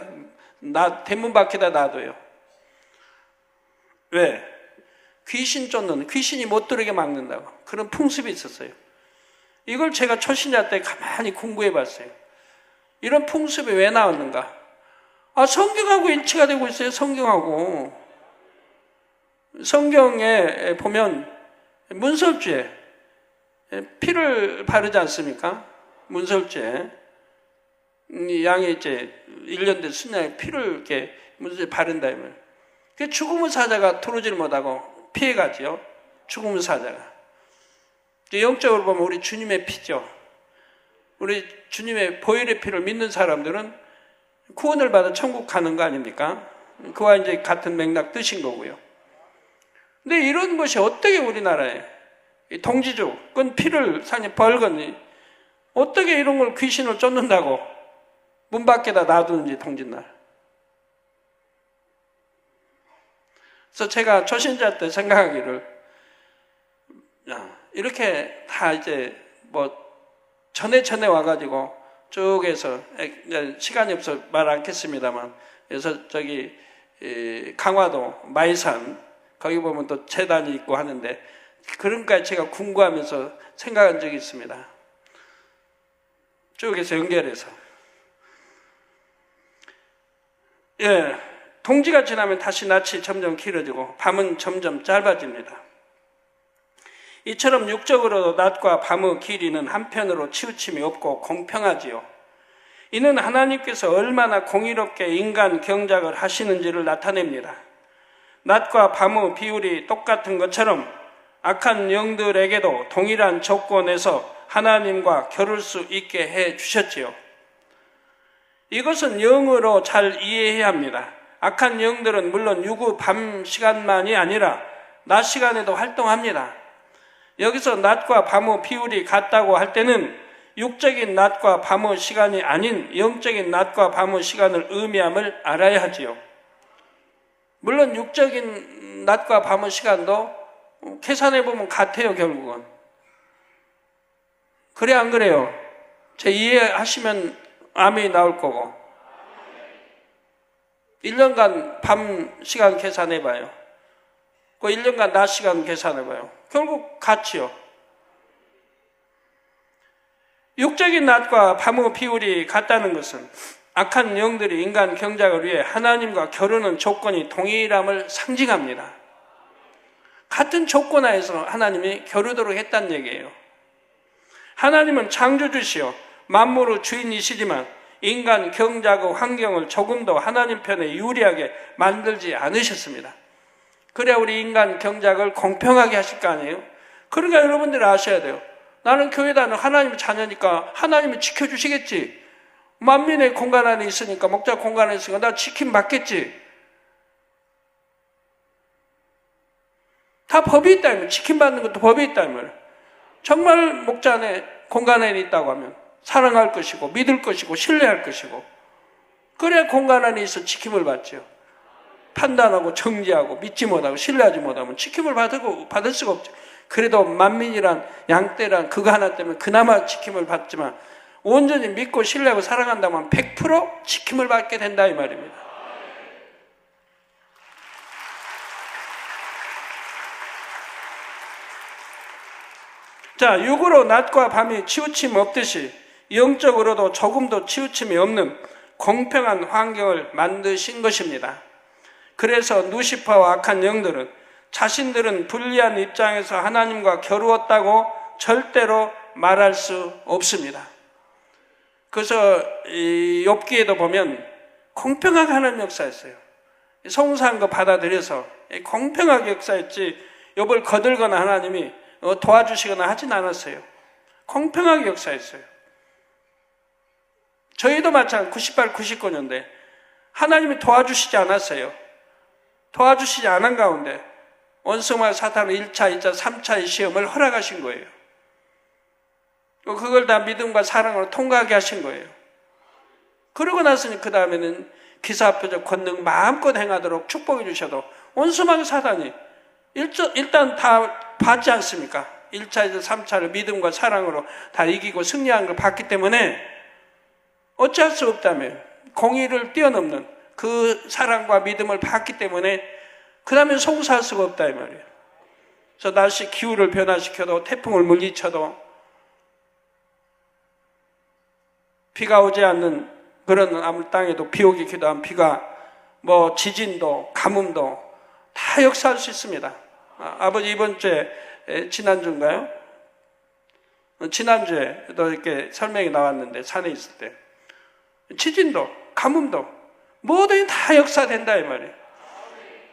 대문 밖에다 놔둬요. 왜? 귀신 쫓는, 귀신이 못 들어오게 막는다고. 그런 풍습이 있었어요. 이걸 제가 초신자 때 가만히 공부해 봤어요. 이런 풍습이 왜 나왔는가? 성경하고 일치가 되고 있어요, 성경하고. 성경에 보면 문설주에 피를 바르지 않습니까? 문설주에. 양이 이제 1년 된 순양에 피를 이렇게 문설주에 바른다, 이 말. 그 죽음의 사자가 들어오지를 못하고 피해가지요. 죽음의 사자가. 영적으로 보면 우리 주님의 피죠. 우리 주님의 보혈의 피를 믿는 사람들은 구원을 받아 천국 가는 거 아닙니까? 그와 이제 같은 맥락 뜻인 거고요. 근데 이런 것이 어떻게 우리나라에 동지죽, 그건 피를 상히 벌거니 어떻게 이런 걸 귀신을 쫓는다고 문 밖에다 놔두는지 동짓날. 그래서 제가 초신자 때 생각하기를 이렇게 다 이제 뭐 전에 와가지고 쭉 해서 시간이 없어 말 않겠습니다만 그래서 저기 강화도 마이산 거기 보면 또 재단이 있고 하는데 그런까지 제가 궁금하면서 생각한 적이 있습니다. 쭉 해서 연결해서 동지가 지나면 다시 낮이 점점 길어지고 밤은 점점 짧아집니다. 이처럼 육적으로도 낮과 밤의 길이는 한편으로 치우침이 없고 공평하지요. 이는 하나님께서 얼마나 공의롭게 인간 경작을 하시는지를 나타냅니다. 낮과 밤의 비율이 똑같은 것처럼 악한 영들에게도 동일한 조건에서 하나님과 겨룰 수 있게 해 주셨지요. 이것은 영으로 잘 이해해야 합니다. 악한 영들은 물론 유구 밤 시간만이 아니라 낮 시간에도 활동합니다. 여기서 낮과 밤의 비율이 같다고 할 때는 육적인 낮과 밤의 시간이 아닌 영적인 낮과 밤의 시간을 의미함을 알아야 하지요. 물론 육적인 낮과 밤의 시간도 계산해보면 같아요, 결국은. 그래, 안 그래요? 제 이해하시면 아멘이 나올 거고. 1년간 밤 시간 계산해봐요. 그 1년간 낮 시간 계산해봐요. 결국 같이요. 육적인 낮과 밤의 비율이 같다는 것은 악한 영들이 인간 경작을 위해 하나님과 겨루는 조건이 동일함을 상징합니다. 같은 조건 하에서 하나님이 겨루도록 했다는 얘기예요. 하나님은 창조주시요 만물의 주인이시지만 인간 경작의 환경을 조금도 하나님 편에 유리하게 만들지 않으셨습니다. 그래야 우리 인간 경작을 공평하게 하실 거 아니에요? 그러니까 여러분들이 아셔야 돼요. 나는 교회다는 하나님의 자녀니까 하나님이 지켜주시겠지. 만민의 공간 안에 있으니까, 목자 공간 안에 있으니까 나 지킴 받겠지. 다 법이 있다면, 지킴 받는 것도 법이 있다면, 정말 목자 안에 공간 안에 있다고 하면 사랑할 것이고 믿을 것이고 신뢰할 것이고, 그래야 공간 안에 있어 지킴을 받죠. 판단하고 정지하고 믿지 못하고 신뢰하지 못하면 지킴을 받을 수가 없죠. 그래도 만민이란 양떼란 그거 하나 때문에 그나마 지킴을 받지만 온전히 믿고 신뢰하고 사랑한다면 100% 지킴을 받게 된다 이 말입니다. 자, 육으로 낮과 밤이 치우침 없듯이 영적으로도 조금도 치우침이 없는 공평한 환경을 만드신 것입니다. 그래서 누시파와 악한 영들은 자신들은 불리한 입장에서 하나님과 겨루었다고 절대로 말할 수 없습니다. 그래서 이 욥기에도 보면 공평하게 하나님 역사했어요. 송사한 거 받아들여서 공평하게 역사했지 욥을 거들거나 하나님이 도와주시거나 하진 않았어요. 공평하게 역사했어요. 저희도 마찬가지 98, 99년대 하나님이 도와주시지 않았어요. 도와주시지 않은 가운데 원수마 사탄은 1차, 2차, 3차의 시험을 허락하신 거예요. 그걸 다 믿음과 사랑으로 통과하게 하신 거예요. 그러고 나서니 그 다음에는 기사표적 권능 마음껏 행하도록 축복해 주셔도 원수마 사탄이 일단 다 받지 않습니까? 1차에서 3차를 믿음과 사랑으로 다 이기고 승리한 걸 봤기 때문에 어찌할 수 없다면 공의를 뛰어넘는 그 사랑과 믿음을 봤기 때문에 그 다음에 송사할 수가 없다 이 말이에요. 그래서 날씨 기후를 변화시켜도 태풍을 물리쳐도 비가 오지 않는 그런 아무 땅에도 비 오기 기도한 비가 뭐 지진도 가뭄도 다 역사할 수 있습니다. 아버지 이번 주에 지난주인가요? 지난주에도 이렇게 설명이 나왔는데 산에 있을 때 지진도 가뭄도 뭐든 다 역사된다 이 말이에요.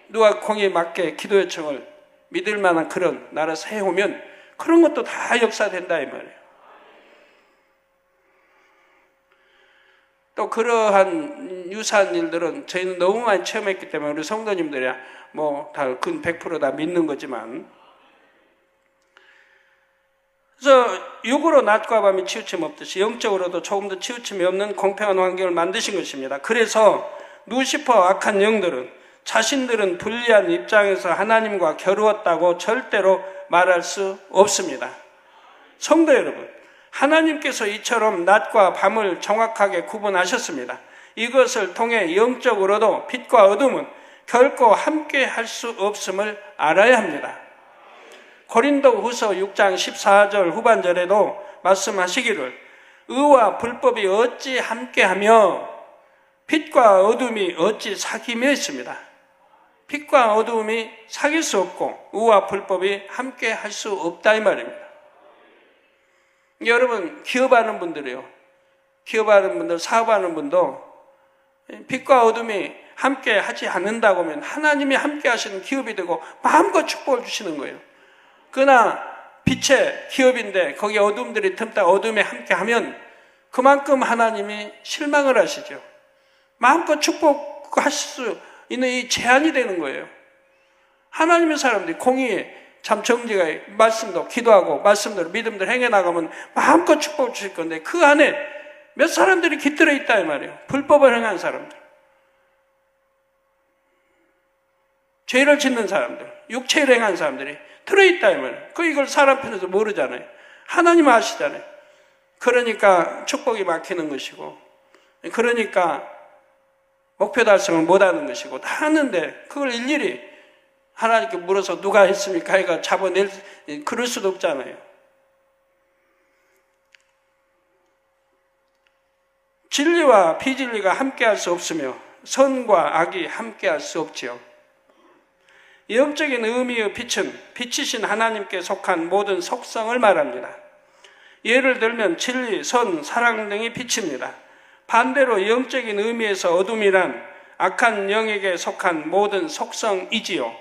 누가 공에 맞게 기도 요청을 믿을 만한 그런 나라에서 해오면 그런 것도 다 역사된다 이 말이에요. 또 그러한 유사한 일들은 저희는 너무 많이 체험했기 때문에 우리 성도님들이야 뭐 다 근 100% 다 믿는 거지만, 그래서 육으로 낮과 밤이 치우침 없듯이 영적으로도 조금도 치우침이 없는 공평한 환경을 만드신 것입니다. 그래서 누시퍼와 악한 영들은 자신들은 불리한 입장에서 하나님과 겨루었다고 절대로 말할 수 없습니다. 성도 여러분, 하나님께서 이처럼 낮과 밤을 정확하게 구분하셨습니다. 이것을 통해 영적으로도 빛과 어둠은 결코 함께 할 수 없음을 알아야 합니다. 고린도후서 6장 14절 후반절에도 말씀하시기를 의와 불법이 어찌 함께하며 빛과 어둠이 어찌 사귀며 있습니다. 빛과 어둠이 사귈 수 없고 의와 불법이 함께 할 수 없다 이 말입니다. 여러분 기업하는 분들이요, 기업하는 분들, 사업하는 분도 빛과 어둠이 함께 하지 않는다고 하면 하나님이 함께 하시는 기업이 되고 마음껏 축복을 주시는 거예요. 그러나 빛의 기업인데 거기에 어둠들이 틈타 어둠에 함께 하면 그만큼 하나님이 실망을 하시죠. 마음껏 축복하실 수 있는 이 제한이 되는 거예요. 하나님의 사람들이 공의에 참 정지가 말씀도 기도하고 말씀대로 믿음대로 행해 나가면 마음껏 축복을 주실 건데 그 안에 몇 사람들이 깃들어 있다 이 말이에요. 불법을 행한 사람들, 죄를 짓는 사람들, 육체를 행한 사람들이 들어있다 이 말이에요. 이걸 사람 편에서 모르잖아요. 하나님 아시잖아요. 그러니까 축복이 막히는 것이고, 그러니까 목표 달성을 못하는 것이고 다 하는데 그걸 일일이 하나님께 물어서 누가 했습니까? 해가 잡아낼 그럴 수도 없잖아요. 진리와 비진리가 함께할 수 없으며 선과 악이 함께할 수 없지요. 영적인 의미의 빛은 빛이신 하나님께 속한 모든 속성을 말합니다. 예를 들면 진리, 선, 사랑 등이 빛입니다. 반대로 영적인 의미에서 어둠이란 악한 영에게 속한 모든 속성이지요.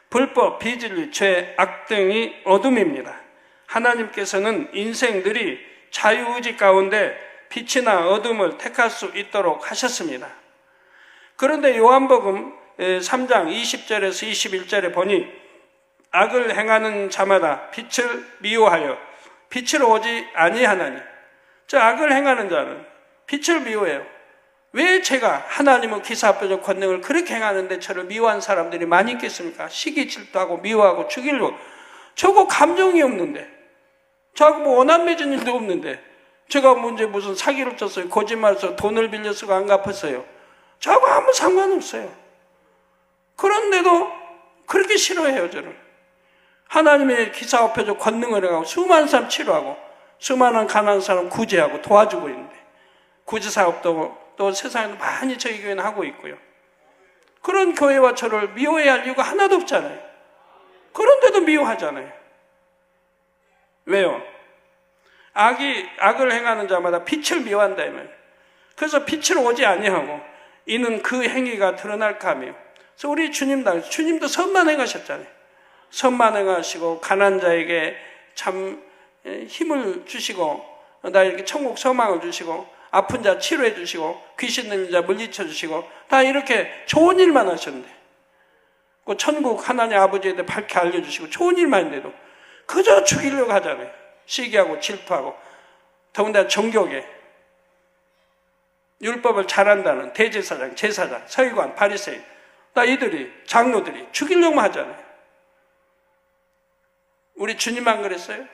불법, 비진리, 죄, 악 등이 어둠입니다. 하나님께서는 인생들이 자유의지 가운데 빛이나 어둠을 택할 수 있도록 하셨습니다. 그런데 요한복음 3장 20절에서 21절에 보니 악을 행하는 자마다 빛을 미워하여 빛으로 오지 아니하나니, 저 악을 행하는 자는 빛을 미워해요. 왜 제가 하나님의 기사합교적 권능을 그렇게 행하는데 저를 미워한 사람들이 많이 있겠습니까? 시기 질투하고 미워하고 죽이려고. 저거 감정이 없는데, 저하고 뭐 원한 맺은 일도 없는데, 제가 문제 무슨 사기를 쳤어요, 거짓말해서 돈을 빌려 쓰고 안 갚았어요. 저하고 아무 상관없어요. 그런데도 그렇게 싫어해요, 저를. 하나님의 기사합교적 권능을 행하고 수많은 사람 치료하고 수많은 가난한 사람 구제하고 도와주고 있는데, 구제사업도 또 세상에도 많이 저희 교회는 하고 있고요. 그런 교회와 저를 미워해야 할 이유가 하나도 없잖아요. 그런데도 미워하잖아요. 왜요? 악을 행하는 자마다 빛을 미워한다 이 말이에요. 그래서 빛을 오지 아니하고 이는 그 행위가 드러날까 하며. 그래서 우리 주님도 선만 행하셨잖아요. 선만 행하시고 가난한 자에게 참 힘을 주시고 나에게 천국 소망을 주시고 아픈 자 치료해 주시고 귀신 들린 자 물리쳐 주시고 다 이렇게 좋은 일만 하셨는데, 그 천국 하나님 아버지에 대해 밝게 알려주시고 좋은 일만 했는데도 그저 죽이려고 하잖아요. 시기하고 질투하고, 더군다나 정교하게 율법을 잘한다는 대제사장, 제사장, 서기관, 바리새인, 다 이들이 장로들이 죽이려고 하잖아요. 우리 주님만 그랬어요?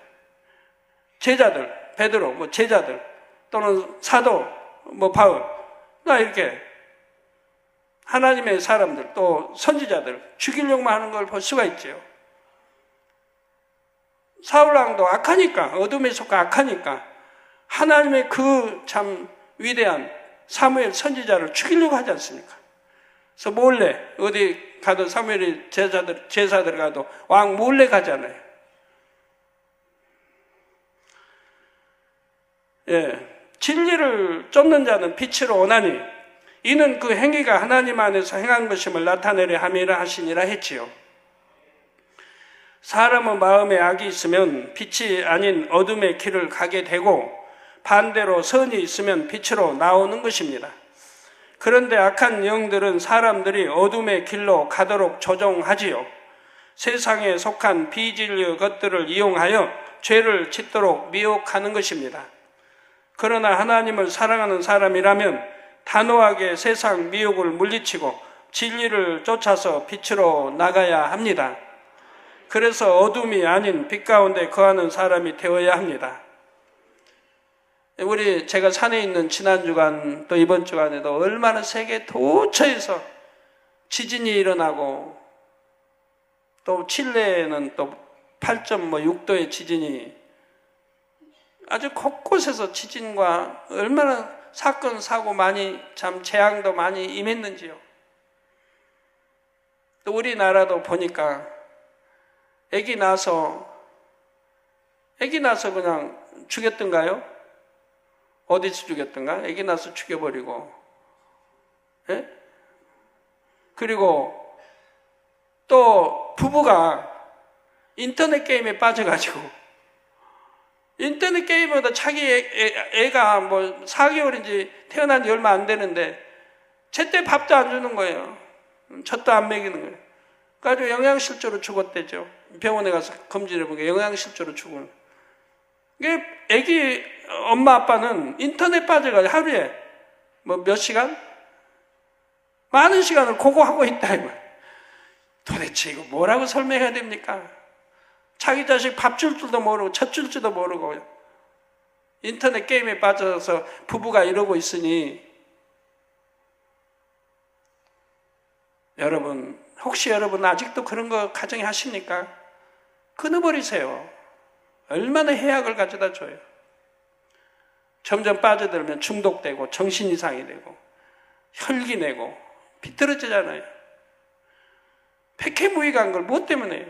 제자들, 베드로, 뭐 제자들 또는 사도, 뭐 바울, 나 이렇게 하나님의 사람들 또 선지자들 죽이려고만 하는 걸 볼 수가 있죠. 사울왕도 악하니까, 어둠에 속하 악하니까 하나님의 그 참 위대한 사무엘 선지자를 죽이려고 하지 않습니까? 그래서 몰래 어디 가도 사무엘이 제사들 가도 왕 몰래 가잖아요. 예, 진리를 쫓는 자는 빛으로 오나니 이는 그 행위가 하나님 안에서 행한 것임을 나타내려 함이라 하시니라 했지요. 사람의 마음에 악이 있으면 빛이 아닌 어둠의 길을 가게 되고 반대로 선이 있으면 빛으로 나오는 것입니다. 그런데 악한 영들은 사람들이 어둠의 길로 가도록 조종하지요. 세상에 속한 비진리의 것들을 이용하여 죄를 짓도록 미혹하는 것입니다. 그러나 하나님을 사랑하는 사람이라면 단호하게 세상 미혹을 물리치고 진리를 쫓아서 빛으로 나가야 합니다. 그래서 어둠이 아닌 빛 가운데 거하는 사람이 되어야 합니다. 제가 산에 있는 지난 주간 또 이번 주간에도 얼마나 세계 도처에서 지진이 일어나고 또 칠레에는 또 8.6도의 지진이 아주 곳곳에서 지진과 얼마나 사건 사고 많이 참 재앙도 많이 임했는지요. 또 우리나라도 보니까 아기 낳아서 그냥 죽였던가요? 어디서 죽였던가? 아기 낳아서 죽여버리고, 예? 그리고 또 부부가 인터넷 게임에 빠져가지고 인터넷 게임보다 자기 애가 뭐 4개월인지 태어난 지 얼마 안 되는데 제때 밥도 안 주는 거예요. 젖도 안 먹이는 거예요. 그래가지고 영양실조로 죽었대죠. 병원에 가서 검진해 보니까 영양실조로 죽은. 이게 애기 엄마 아빠는 인터넷 빠져가지고 하루에 뭐 몇 시간? 많은 시간을 그거 하고 있다. 도대체 이거 뭐라고 설명해야 됩니까? 자기 자식 밥 줄 줄도 모르고 젖 줄 줄도 모르고 인터넷 게임에 빠져서 부부가 이러고 있으니 여러분 혹시 여러분 아직도 그런 거 가정에 하십니까? 끊어버리세요. 얼마나 해악을 가져다 줘요. 점점 빠져들면 중독되고 정신 이상이 되고 혈기 내고 비틀어지잖아요. 백해무익한 걸 무엇 때문에요?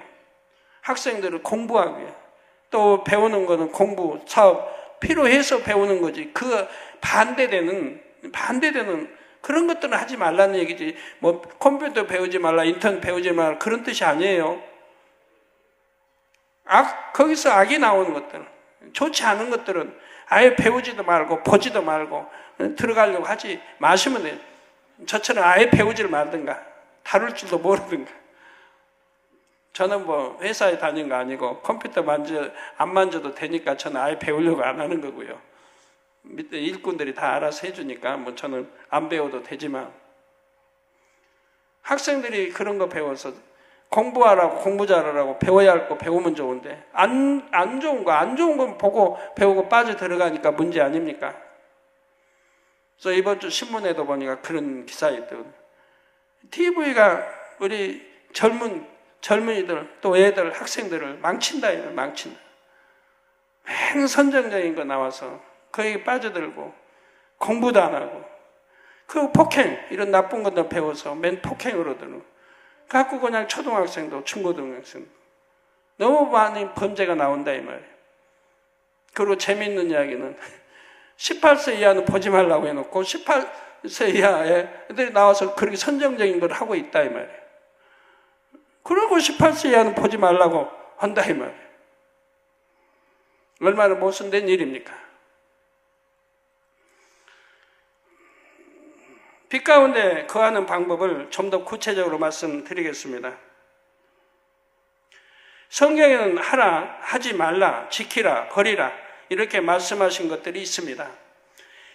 학생들을 공부하기 위해 또 배우는 거는 공부, 사업 필요해서 배우는 거지. 그 반대되는 그런 것들은 하지 말라는 얘기지. 뭐 컴퓨터 배우지 말라, 인터넷 배우지 말라 그런 뜻이 아니에요. 거기서 악이 나오는 것들은 좋지 않은 것들은 아예 배우지도 말고 보지도 말고 들어가려고 하지 마시면 돼요. 저처럼 아예 배우지를 말든가 다룰 줄도 모르든가. 저는 뭐 회사에 다닌 거 아니고 컴퓨터 안 만져도 되니까 저는 아예 배우려고 안 하는 거고요. 밑에 일꾼들이 다 알아서 해주니까 뭐 저는 안 배워도 되지만 학생들이 그런 거 배워서 공부하라고 공부 잘하라고 배워야 할 거 배우면 좋은데 안 좋은 건 보고 배우고 빠져 들어가니까 문제 아닙니까? 그래서 이번 주 신문에도 보니까 그런 기사가 있더군요. TV가 우리 젊은이들 또 애들 학생들을 망친다. 맨 선정적인 거 나와서 거기에 빠져들고 공부도 안 하고 그 폭행 이런 나쁜 것도 배워서 맨 폭행으로 드는 갖고 그냥 초등학생도 중고등학생도 너무 많이 범죄가 나온다 이 말이에요. 그리고 재미있는 이야기는 18세 이하는 보지 말라고 해놓고 18세 이하의 애들이 나와서 그렇게 선정적인 걸 하고 있다 이 말이에요. 그리고 18세 이하는 보지 말라고 한다 이 말이에요. 얼마나 모순된 일입니까? 빛 가운데 거하는 방법을 좀 더 구체적으로 말씀드리겠습니다. 성경에는 하라, 하지 말라, 지키라, 버리라 이렇게 말씀하신 것들이 있습니다.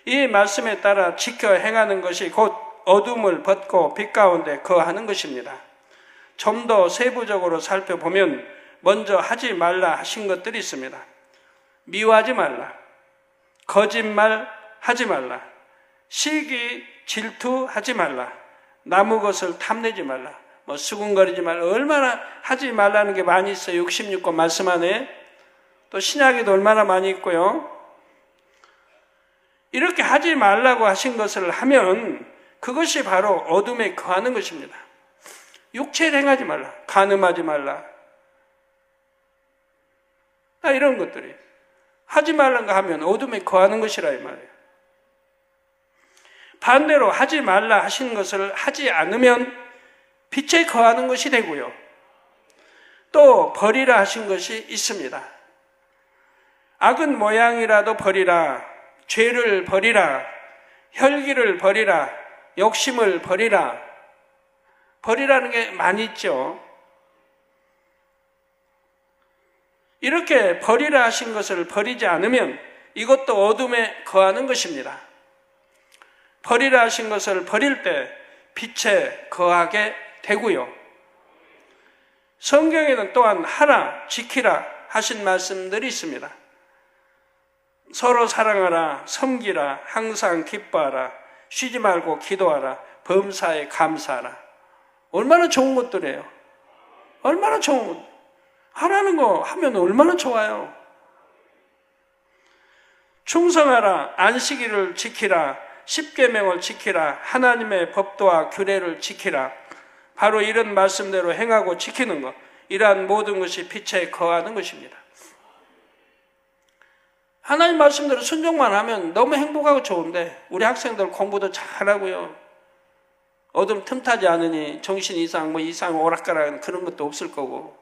이 말씀에 따라 지켜 행하는 것이 곧 어둠을 벗고 빛 가운데 거하는 것입니다. 좀 더 세부적으로 살펴보면 먼저 하지 말라 하신 것들이 있습니다. 미워하지 말라, 거짓말 하지 말라, 시기 질투하지 말라, 남의 것을 탐내지 말라, 뭐 수군거리지 말라. 얼마나 하지 말라는 게 많이 있어요. 66권 말씀 안에. 또 신약에도 얼마나 많이 있고요. 이렇게 하지 말라고 하신 것을 하면 그것이 바로 어둠에 거하는 것입니다. 육체를 행하지 말라, 간음하지 말라, 이런 것들이 하지 말라는 거 하면 어둠에 거하는 것이라 이 말이에요. 반대로 하지 말라 하신 것을 하지 않으면 빛에 거하는 것이 되고요. 또 버리라 하신 것이 있습니다. 악은 모양이라도 버리라, 죄를 버리라, 혈기를 버리라, 욕심을 버리라. 버리라는 게 많이 있죠. 이렇게 버리라 하신 것을 버리지 않으면 이것도 어둠에 거하는 것입니다. 버리라 하신 것을 버릴 때 빛에 거하게 되고요. 성경에는 또한 하라, 지키라 하신 말씀들이 있습니다. 서로 사랑하라, 섬기라, 항상 기뻐하라, 쉬지 말고 기도하라, 범사에 감사하라. 얼마나 좋은 것들이에요. 얼마나 좋은 것. 하라는 거 하면 얼마나 좋아요. 충성하라, 안식일을 지키라, 십계명을 지키라, 하나님의 법도와 규례를 지키라. 바로 이런 말씀대로 행하고 지키는 것, 이러한 모든 것이 빛에 거하는 것입니다. 하나님 말씀대로 순종만 하면 너무 행복하고 좋은데 우리 학생들 공부도 잘하고요. 어둠 틈타지 않으니 정신 이상 오락가락 그런 것도 없을 거고.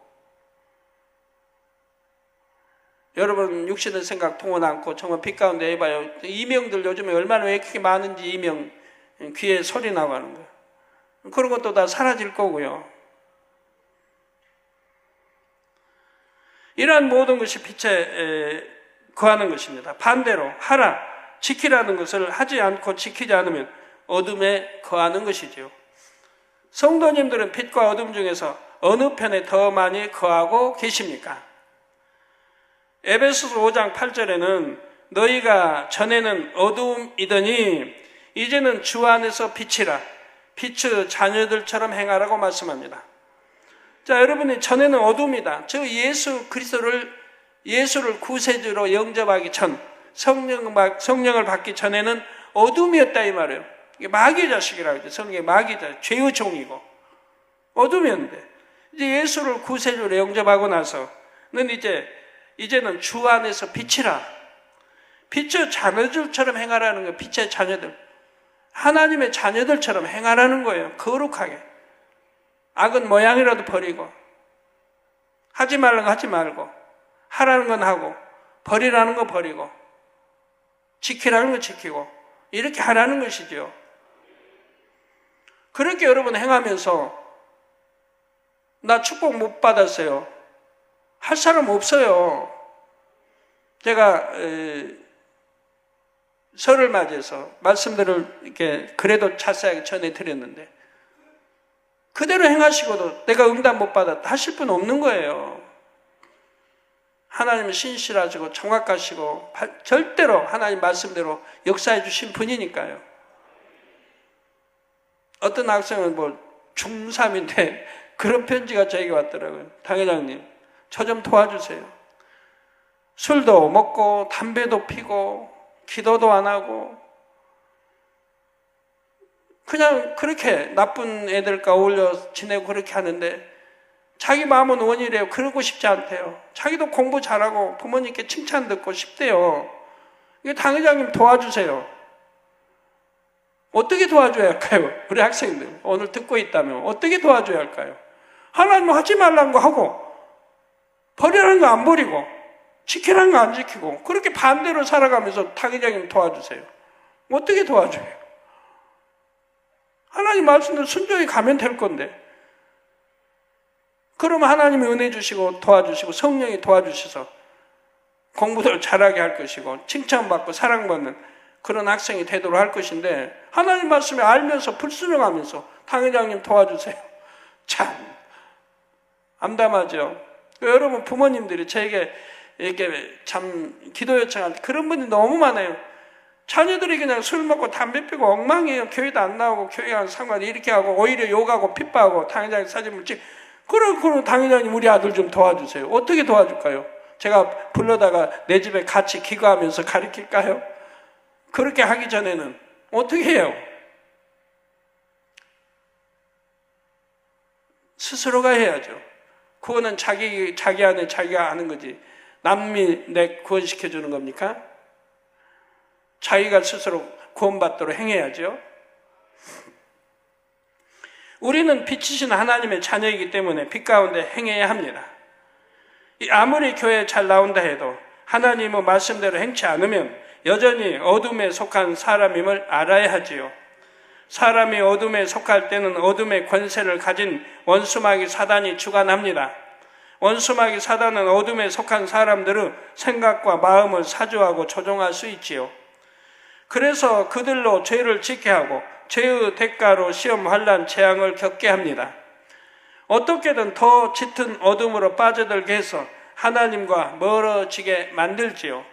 여러분 육신의 생각 통원 않고 정말 빛 가운데 해봐요. 이명들 요즘에 얼마나 왜 이렇게 많은지 이명 귀에 소리 나가는 거예요. 그런 것도 다 사라질 거고요. 이러한 모든 것이 빛에 거하는 것입니다. 반대로 하라, 지키라는 것을 하지 않고 지키지 않으면 어둠에 거하는 것이지요. 성도님들은 빛과 어둠 중에서 어느 편에 더 많이 거하고 계십니까? 에베소서 5장 8절에는 너희가 전에는 어둠이더니 이제는 주 안에서 빛이라, 빛의 자녀들처럼 행하라고 말씀합니다. 자, 여러분이 전에는 어둠이다. 저 예수를 구세주로 영접하기 전, 성령을 받기 전에는 어둠이었다 이 말이에요. 이게 마귀의 자식이라고 하죠. 성경에 마귀의 자식, 죄의 종이고 어둠이었는데 이제 예수를 구세주로 영접하고 나서는 이제는 주 안에서 빛이라, 빛의 자녀들처럼 행하라는 거예요. 빛의 자녀들, 하나님의 자녀들처럼 행하라는 거예요. 거룩하게. 악은 모양이라도 버리고, 하지 말라는 거 하지 말고, 하라는 건 하고, 버리라는 거 버리고, 지키라는 거 지키고, 이렇게 하라는 것이죠. 그렇게 여러분 행하면서 나 축복 못 받았어요, 할 사람 없어요. 제가 설을 맞이해서 말씀들을 이렇게 그래도 자세하게 전해드렸는데 그대로 행하시고도 내가 응답 못 받았다 하실 분 없는 거예요. 하나님은 신실하시고 정확하시고 절대로 하나님 말씀대로 역사해 주신 분이니까요. 어떤 학생은 중3인데 그런 편지가 저에게 왔더라고요. 당회장님, 저 좀 도와주세요. 술도 먹고 담배도 피고 기도도 안 하고 그냥 그렇게 나쁜 애들과 어울려 지내고 그렇게 하는데 자기 마음은 원이래요. 그러고 싶지 않대요. 자기도 공부 잘하고 부모님께 칭찬 듣고 싶대요. 이게 당회장님 도와주세요. 어떻게 도와줘야 할까요? 우리 학생들 오늘 듣고 있다면 어떻게 도와줘야 할까요? 하나님 하지 말라는 거 하고 버리라는 거 안 버리고 지키라는 거 안 지키고 그렇게 반대로 살아가면서 당회장님 도와주세요. 어떻게 도와줘요? 하나님 말씀대로 순종히 가면 될 건데 그러면 하나님이 은혜 주시고 도와주시고 성령이 도와주셔서 공부를 잘하게 할 것이고 칭찬받고 사랑받는 그런 학생이 되도록 할 것인데 하나님 말씀을 알면서 불순종하면서 당회장님 도와주세요. 참 암담하죠. 여러분 부모님들이 저에게 이렇게 참 기도 요청할 때 그런 분이 너무 많아요. 자녀들이 그냥 술 먹고 담배 피고 엉망이에요. 교회도 안 나오고 교회랑 상관이 이렇게 하고 오히려 욕하고 핍박하고 당회장님 사진을 찍. 그럼 당회장님 우리 아들 좀 도와주세요. 어떻게 도와줄까요? 제가 불러다가 내 집에 같이 기거하면서 가르칠까요? 그렇게 하기 전에는 어떻게 해요? 스스로가 해야죠. 그거는 자기 안에 자기가 아는 거지. 남이 내 구원시켜 주는 겁니까? 자기가 스스로 구원받도록 행해야죠. 우리는 빛이신 하나님의 자녀이기 때문에 빛 가운데 행해야 합니다. 아무리 교회에 잘 나온다 해도 하나님의 말씀대로 행치 않으면 여전히 어둠에 속한 사람임을 알아야 하지요. 사람이 어둠에 속할 때는 어둠의 권세를 가진 원수마귀 사단이 주관합니다. 원수마귀 사단은 어둠에 속한 사람들의 생각과 마음을 사주하고 조종할 수 있지요. 그래서 그들로 죄를 짓게 하고 죄의 대가로 시험, 환난, 재앙을 겪게 합니다. 어떻게든 더 짙은 어둠으로 빠져들게 해서 하나님과 멀어지게 만들지요.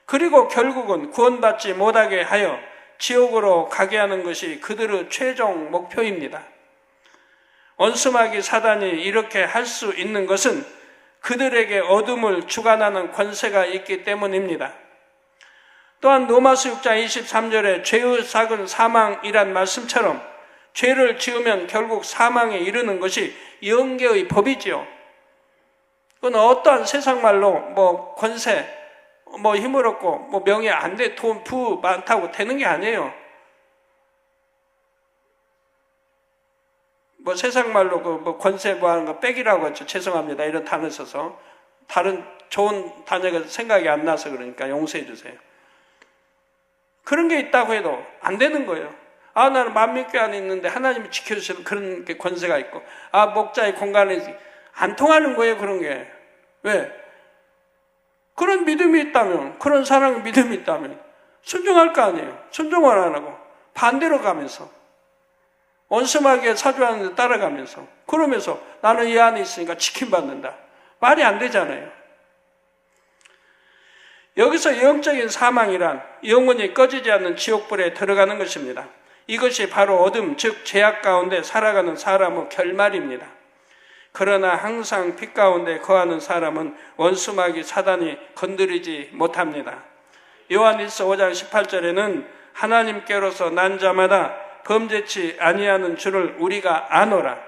그리고 결국은 구원받지 못하게 하여 지옥으로 가게 하는 것이 그들의 최종 목표입니다. 원수마귀 사단이 이렇게 할 수 있는 것은 그들에게 어둠을 주관하는 권세가 있기 때문입니다. 또한 로마서 6장 23절에 죄의 삭은 사망이란 말씀처럼 죄를 지으면 결국 사망에 이르는 것이 영계의 법이지요. 그건 어떠한 세상 말로 권세, 힘을 얻고 명예 안 돼, 돈, 부 많다고 되는 게 아니에요. 세상 말로 권세 하는 거 빽이라고 했죠. 죄송합니다. 이런 단어 써서 다른 좋은 단어가 생각이 안 나서 그러니까 용서해 주세요. 그런 게 있다고 해도 안 되는 거예요. 나는 만민교회 안에 있는데 하나님이 지켜주시는 그런 게 권세가 있고 목자의 공간에 안 통하는 거예요. 그런 게. 왜? 그런 믿음이 있다면, 그런 사랑의 믿음이 있다면 순종할 거 아니에요. 순종을 안 하고 반대로 가면서 원수마귀가 사주하는 데 따라가면서 그러면서 나는 이 안에 있으니까 지킴받는다. 말이 안 되잖아요. 여기서 영적인 사망이란 영원히 꺼지지 않는 지옥불에 들어가는 것입니다. 이것이 바로 어둠, 즉 죄악 가운데 살아가는 사람의 결말입니다. 그러나 항상 빛 가운데 거하는 사람은 원수마귀 사단이 건드리지 못합니다. 요한일서 5장 18절에는 하나님께로서 난 자마다 범죄치 아니하는 줄을 우리가 아노라.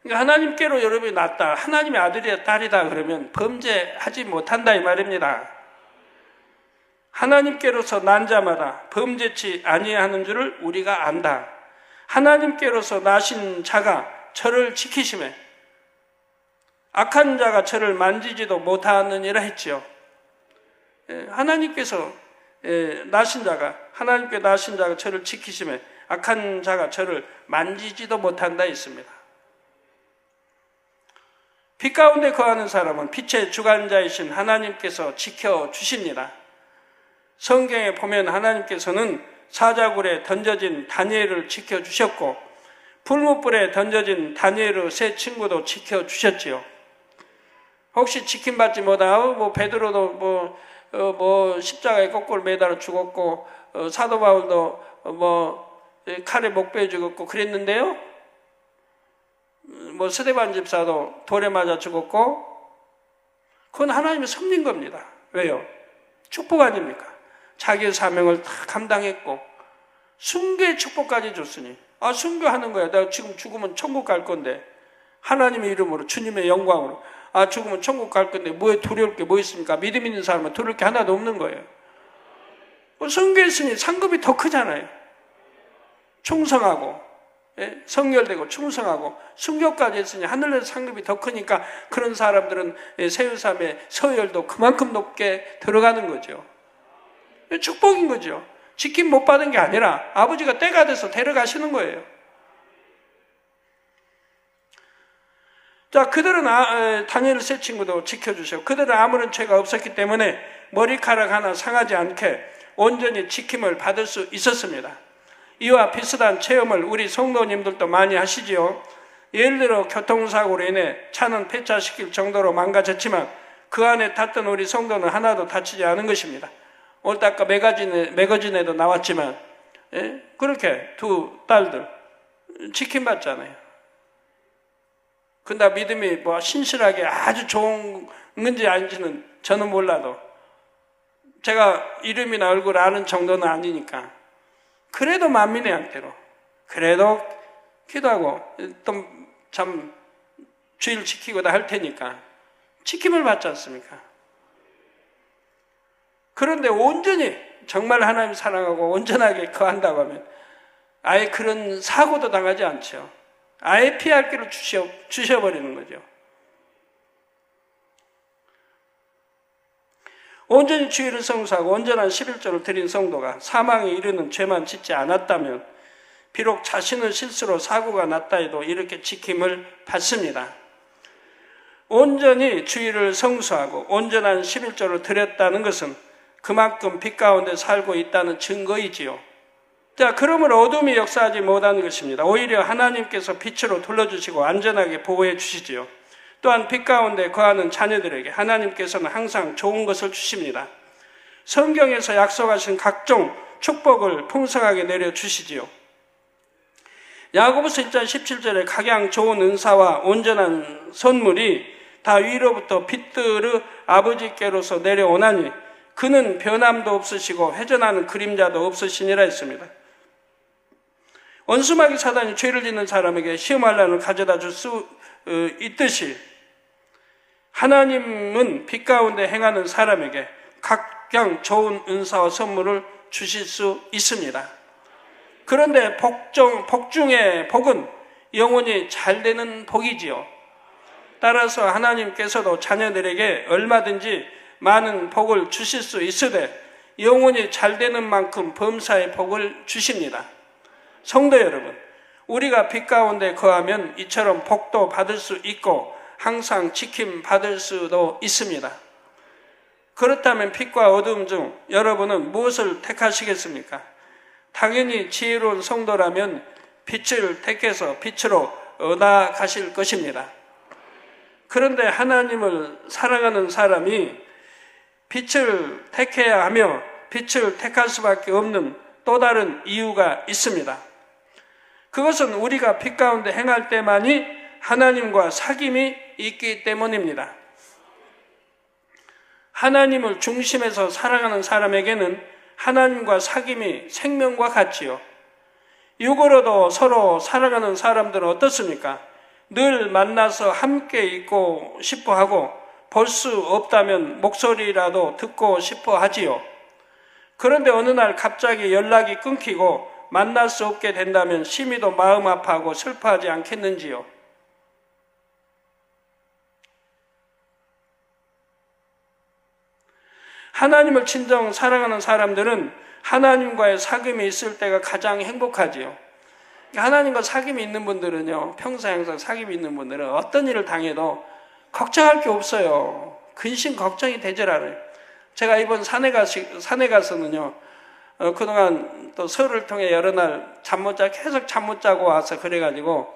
그러니까 하나님께로 여러분이 났다, 하나님의 아들이다 딸이다 그러면 범죄하지 못한다 이 말입니다. 하나님께로서 난 자마다 범죄치 아니하는 줄을 우리가 안다. 하나님께로서 나신 자가 저를 지키심에 악한 자가 저를 만지지도 못하느니라 했지요. 하나님께서 나신 자가, 하나님께 나신 자가 저를 지키심에 악한 자가 저를 만지지도 못한다 했습니다. 빛 가운데 거하는 사람은 빛의 주관자이신 하나님께서 지켜주십니다. 성경에 보면 하나님께서는 사자굴에 던져진 다니엘을 지켜주셨고 불못불에 던져진 다니엘의 세 친구도 지켜주셨지요. 혹시 지킴받지 못하고 베드로도 십자가에 거꾸로 매달아 죽었고 사도 바울도 칼에 목베어 죽었고 그랬는데요. 스데반 집사도 돌에 맞아 죽었고 그건 하나님의 섭리인 겁니다. 왜요? 축복 아닙니까? 자기의 사명을 다 감당했고 순교의 축복까지 줬으니 순교하는 거야. 내가 지금 죽으면 천국 갈 건데 하나님의 이름으로 주님의 영광으로 죽으면 천국 갈 건데 뭐에 두려울 게 뭐 있습니까? 믿음 있는 사람은 두려울 게 하나도 없는 거예요. 순교했으니 상급이 더 크잖아요. 충성하고 성결되고 충성하고 순교까지 했으니 하늘에서 상급이 더 크니까 그런 사람들은 세유삼의 서열도 그만큼 높게 들어가는 거죠. 축복인 거죠. 지킴 못 받은 게 아니라 아버지가 때가 돼서 데려가시는 거예요. 자, 그들은 다니엘 세 친구도 지켜주세요. 그들은 아무런 죄가 없었기 때문에 머리카락 하나 상하지 않게 온전히 지킴을 받을 수 있었습니다. 이와 비슷한 체험을 우리 성도님들도 많이 하시지요. 예를 들어 교통사고로 인해 차는 폐차시킬 정도로 망가졌지만 그 안에 탔던 우리 성도는 하나도 다치지 않은 것입니다. 오늘 아까 매거진에도 나왔지만 그렇게 두 딸들 지킴받잖아요. 근데 믿음이 신실하게 아주 좋은 건지 아닌지는 저는 몰라도 제가 이름이나 얼굴 아는 정도는 아니니까 그래도 만민의 양태로 그래도 기도하고 또 참 주일 지키고 다 할 테니까 지킴을 받지 않습니까? 그런데 온전히 정말 하나님 사랑하고 온전하게 거한다고 하면 아예 그런 사고도 당하지 않죠. 아예 피할 길을 주셔버리는 거죠. 온전히 주의를 성수하고 온전한 11조를 드린 성도가 사망에 이르는 죄만 짓지 않았다면 비록 자신의 실수로 사고가 났다 해도 이렇게 지킴을 받습니다. 온전히 주의를 성수하고 온전한 11조를 드렸다는 것은 그만큼 빛 가운데 살고 있다는 증거이지요. 자, 그러므로 어둠이 역사하지 못하는 것입니다. 오히려 하나님께서 빛으로 둘러주시고 안전하게 보호해 주시지요. 또한 빛 가운데 거하는 자녀들에게 하나님께서는 항상 좋은 것을 주십니다. 성경에서 약속하신 각종 축복을 풍성하게 내려주시지요. 야고보서 1장 17절에 각양 좋은 은사와 온전한 선물이 다 위로부터 빛들의 아버지께로서 내려오나니 그는 변함도 없으시고 회전하는 그림자도 없으시니라 했습니다. 원수마귀 사단이 죄를 짓는 사람에게 시험할 날 가져다 줄 수 있듯이 하나님은 빛 가운데 행하는 사람에게 각양 좋은 은사와 선물을 주실 수 있습니다. 그런데 복 중에 복은 영원히 잘 되는 복이지요. 따라서 하나님께서도 자녀들에게 얼마든지 많은 복을 주실 수 있으되 영원히 잘 되는 만큼 범사의 복을 주십니다. 성도 여러분, 우리가 빛 가운데 거하면 이처럼 복도 받을 수 있고 항상 지킴 받을 수도 있습니다. 그렇다면 빛과 어두움 중 여러분은 무엇을 택하시겠습니까? 당연히 지혜로운 성도라면 빛을 택해서 빛으로 나아가실 것입니다. 그런데 하나님을 사랑하는 사람이 빛을 택해야 하며 빛을 택할 수밖에 없는 또 다른 이유가 있습니다. 그것은 우리가 빛 가운데 행할 때만이 하나님과 사귐이 있기 때문입니다. 하나님을 중심에서 사랑하는 사람에게는 하나님과 사귐이 생명과 같지요. 육으로도 서로 사랑하는 사람들은 어떻습니까? 늘 만나서 함께 있고 싶어 하고 볼 수 없다면 목소리라도 듣고 싶어 하지요. 그런데 어느 날 갑자기 연락이 끊기고 만날 수 없게 된다면 심히도 마음 아파하고 슬퍼하지 않겠는지요? 하나님을 진정 사랑하는 사람들은 하나님과의 사귐이 있을 때가 가장 행복하지요. 하나님과 사귐이 있는 분들은요, 평소에 항상 사귐이 있는 분들은 어떤 일을 당해도 걱정할 게 없어요. 근심 걱정이 되질 않아요. 제가 이번 산에 가서는요, 그동안 또 설을 통해 여러 날 잠 못 자, 계속 잠 못 자고 와서 그래가지고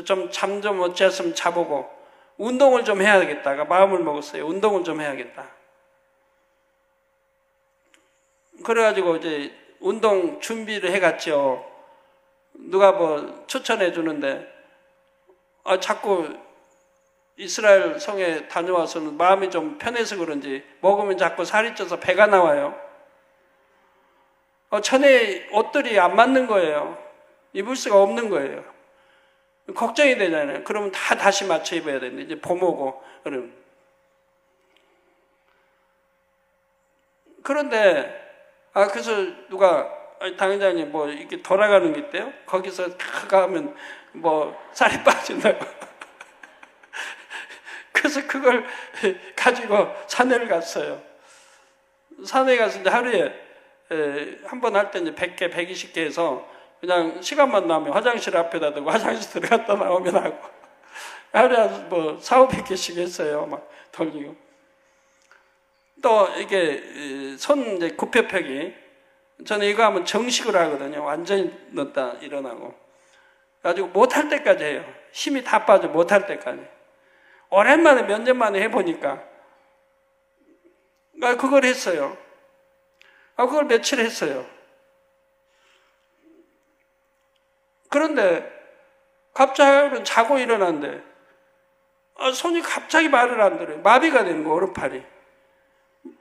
좀 잠 좀 못 잤으면 자보고 운동을 좀 해야겠다가 마음을 먹었어요. 운동을 좀 해야겠다. 그래가지고 이제 운동 준비를 해갔죠. 누가 뭐 추천해 주는데, 자꾸 이스라엘 성에 다녀와서는 마음이 좀 편해서 그런지 먹으면 자꾸 살이 쪄서 배가 나와요. 전에 옷들이 안 맞는 거예요. 입을 수가 없는 거예요. 걱정이 되잖아요. 그러면 다 다시 맞춰 입어야 되는데, 이제 봄오고, 그럼. 그런데, 그래서 누가, 당회장님 뭐 이렇게 돌아가는 게 있대요? 거기서 가면 뭐 살이 빠진다고. 그래서 그걸 가지고 산에를 갔어요. 산에 가서 이제 하루에 한 번 할 때 이제 100개, 120개 해서 그냥 시간만 나면 화장실 앞에다 두고 화장실 들어갔다 나오면 하고 하루에 뭐 400-500개씩 했어요. 막 돌리고. 또 이게 손 이제 굽혀펴기. 저는 이거 하면 정식으로 하거든요. 완전히 넣었다 일어나고. 가지고 못할 때까지 해요. 힘이 다 빠져 못할 때까지. 오랜만에 몇 년 만에 해보니까 그걸 했어요. 그걸 며칠 했어요. 그런데 갑자기 자고 일어났는데 손이 갑자기 말을 안 들어요. 마비가 되는 거예요. 오른팔이.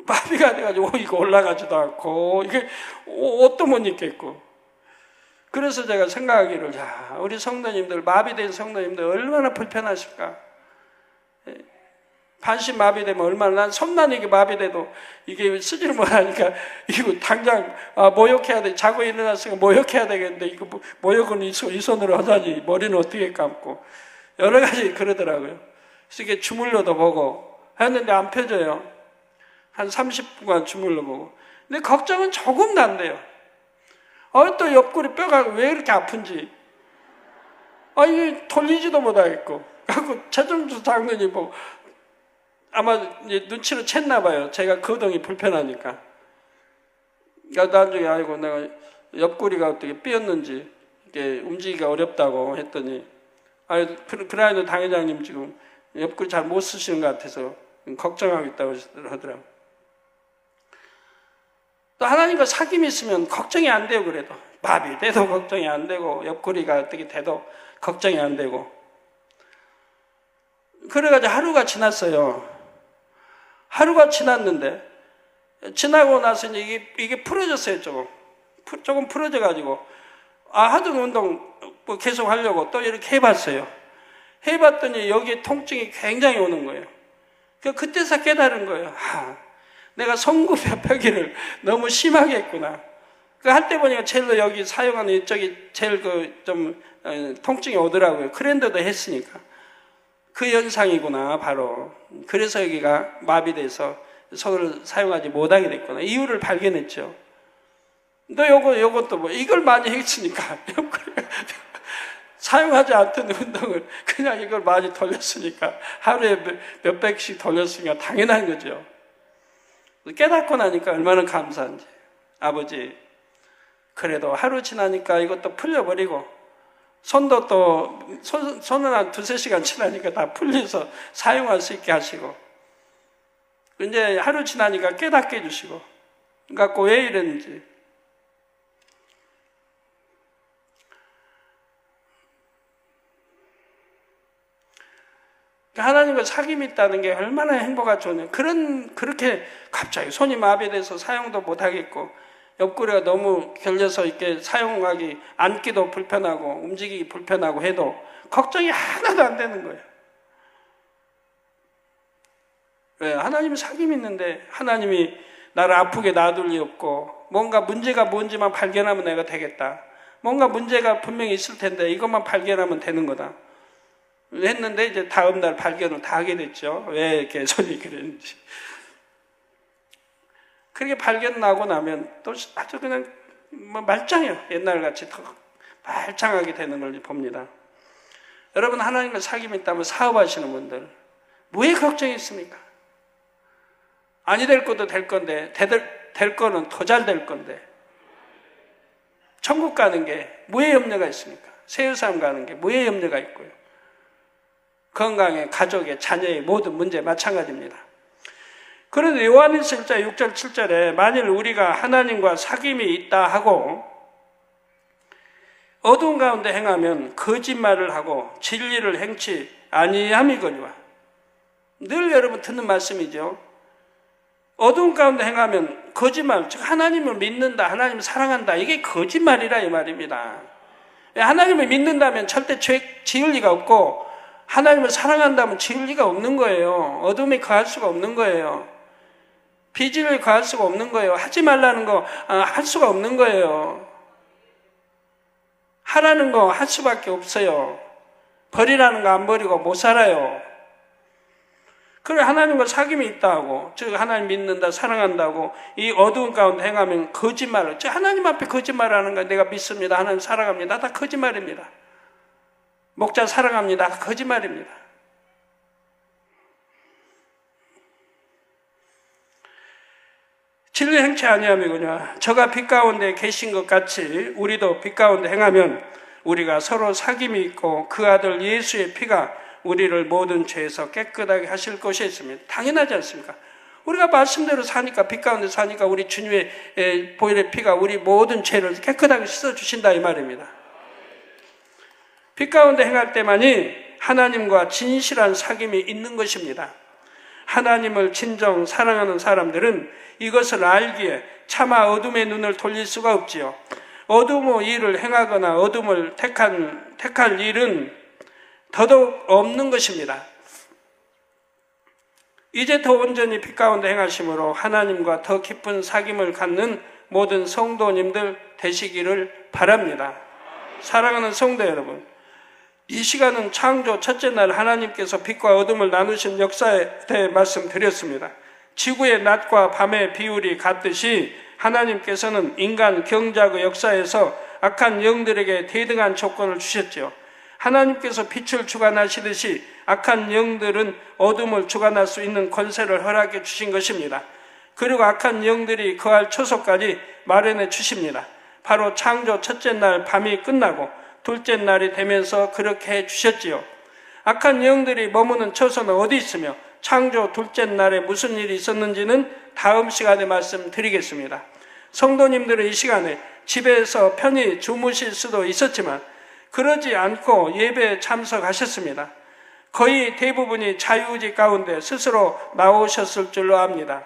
마비가 돼가지고 이거 올라가지도 않고 이게 옷도 못 입겠고. 그래서 제가 생각하기를, 우리 성도님들, 마비된 성도님들 얼마나 불편하실까. 반신 마비되면 얼마나, 난 손만 이게 마비돼도 이게 쓰지를 못하니까 이거 당장 모욕해야 돼. 자고 일어났으니까 모욕해야 되겠는데 이거 모욕은 이 손으로 하다니 머리는 어떻게 감고 여러 가지 그러더라고요. 그래서 이게 주물러도 보고 했는데 안 펴져요. 한 30분간 주물러 보고. 근데 걱정은 조금 난대요. 또 옆구리 뼈가 왜 이렇게 아픈지. 이게 돌리지도 못하겠고. 그래서 최정주 장로님 보고 아마 이제 눈치를 챘나 봐요. 제가 거동이 불편하니까. 나중에 내가 옆구리가 어떻게 삐었는지 이게 움직이기가 어렵다고 했더니 그라이너 당회장님 지금 옆구리 잘 못 쓰시는 것 같아서 걱정하고 있다고 하더라고요. 또 하나님과 사귐이 있으면 걱정이 안 돼요. 그래도 마비돼도 걱정이 안 되고 옆구리가 어떻게 돼도 걱정이 안 되고. 그래가지고 하루가 지났어요. 하루가 지났는데 지나고 나서 이게 풀어졌어요. 조금 풀어져가지고 하던 운동 뭐 계속 하려고 또 이렇게 해봤어요. 해봤더니 여기에 통증이 굉장히 오는 거예요. 그때서 깨달은 거예요. 내가 손굽혀펴기를 너무 심하게 했구나. 할 때 보니까 제일 여기 사용하는 이쪽이 제일 좀 통증이 오더라고요. 크랜더도 했으니까. 그 현상이구나, 바로. 그래서 여기가 마비돼서 손을 사용하지 못하게 됐구나. 이유를 발견했죠. 또 요것도 뭐, 이걸 많이 했으니까. 사용하지 않던 운동을 그냥 이걸 많이 돌렸으니까. 하루에 몇백씩 돌렸으니까 당연한 거죠. 깨닫고 나니까 얼마나 감사한지. 아버지, 그래도 하루 지나니까 이것도 풀려버리고, 손도 또, 손은 한 2-3시간 지나니까 다 풀려서 사용할 수 있게 하시고, 이제 하루 지나니까 깨닫게 해주시고, 그러니까 왜 이랬는지. 하나님과 사귐이 있다는 게 얼마나 행복한 좋냐. 그렇게 갑자기 손이 마비돼서 사용도 못하겠고, 옆구리가 너무 결려서 이렇게 사용하기, 앉기도 불편하고, 움직이기 불편하고 해도 걱정이 하나도 안 되는 거예요. 왜? 하나님은 사귐이 있는데, 하나님이 나를 아프게 놔둘 리 없고, 뭔가 문제가 뭔지만 발견하면 내가 되겠다. 뭔가 문제가 분명히 있을 텐데, 이것만 발견하면 되는 거다. 했는데 이제 다음 날 발견을 다 하게 됐죠. 왜 이렇게 손이 그랬는지. 그렇게 발견 나고 나면 또 아주 그냥 말짱해요. 옛날같이 더 말짱하게 되는 걸 봅니다. 여러분, 하나님과 사귐이 있다면 사업하시는 분들 왜 걱정이 있습니까? 아니 될 것도 될 건데, 될 거는 더 잘 될 건데, 천국 가는 게 뭐에 염려가 있습니까? 세우삼 가는 게 뭐에 염려가 있고요. 건강에, 가족에, 자녀의 모든 문제 마찬가지입니다. 그런데 요한일서 1장 6절 7절에 만일 우리가 하나님과 사귐이 있다 하고 어두운 가운데 행하면 거짓말을 하고 진리를 행치 아니함이거니와. 늘 여러분 듣는 말씀이죠. 어두운 가운데 행하면 거짓말, 즉 하나님을 믿는다, 하나님을 사랑한다, 이게 거짓말이라 이 말입니다. 하나님을 믿는다면 절대 죄 지을 리가 없고, 하나님을 사랑한다면 지을 리가 없는 거예요. 어둠이 거할 수가 없는 거예요. 비질을 거할 수가 없는 거예요. 하지 말라는 거 할 수가 없는 거예요. 하라는 거 할 수밖에 없어요. 버리라는 거 안 버리고 못 살아요. 그래, 하나님과 사귐이 있다고, 즉 하나님 믿는다, 사랑한다고 이 어두운 가운데 행하면 거짓말을, 즉 하나님 앞에 거짓말하는 거, 내가 믿습니다, 하나님 사랑합니다, 다 거짓말입니다. 목자 사랑합니다, 다 거짓말입니다. 진리 행치 아니함이거냐. 저가 빛 가운데 계신 것 같이 우리도 빛 가운데 행하면 우리가 서로 사귐이 있고 그 아들 예수의 피가 우리를 모든 죄에서 깨끗하게 하실 것이 있습니다. 당연하지 않습니까? 우리가 말씀대로 사니까, 빛 가운데 사니까 우리 주님의 보혈의 피가 우리 모든 죄를 깨끗하게 씻어주신다 이 말입니다. 빛 가운데 행할 때만이 하나님과 진실한 사귐이 있는 것입니다. 하나님을 진정 사랑하는 사람들은 이것을 알기에 차마 어둠의 눈을 돌릴 수가 없지요. 어둠의 일을 행하거나 어둠을 택할 일은 더더욱 없는 것입니다. 이제 더 온전히 빛 가운데 행하심으로 하나님과 더 깊은 사귐을 갖는 모든 성도님들 되시기를 바랍니다. 사랑하는 성도 여러분, 이 시간은 창조 첫째 날 하나님께서 빛과 어둠을 나누신 역사에 대해 말씀드렸습니다. 지구의 낮과 밤의 비율이 같듯이 하나님께서는 인간 경작의 역사에서 악한 영들에게 대등한 조건을 주셨죠. 하나님께서 빛을 주관하시듯이 악한 영들은 어둠을 주관할 수 있는 권세를 허락해 주신 것입니다. 그리고 악한 영들이 거할 초소까지 마련해 주십니다. 바로 창조 첫째 날 밤이 끝나고 둘째 날이 되면서 그렇게 해 주셨지요. 악한 영들이 머무는 처소는 어디 있으며 창조 둘째 날에 무슨 일이 있었는지는 다음 시간에 말씀드리겠습니다. 성도님들은 이 시간에 집에서 편히 주무실 수도 있었지만 그러지 않고 예배에 참석하셨습니다. 거의 대부분이 자유의지 가운데 스스로 나오셨을 줄로 압니다.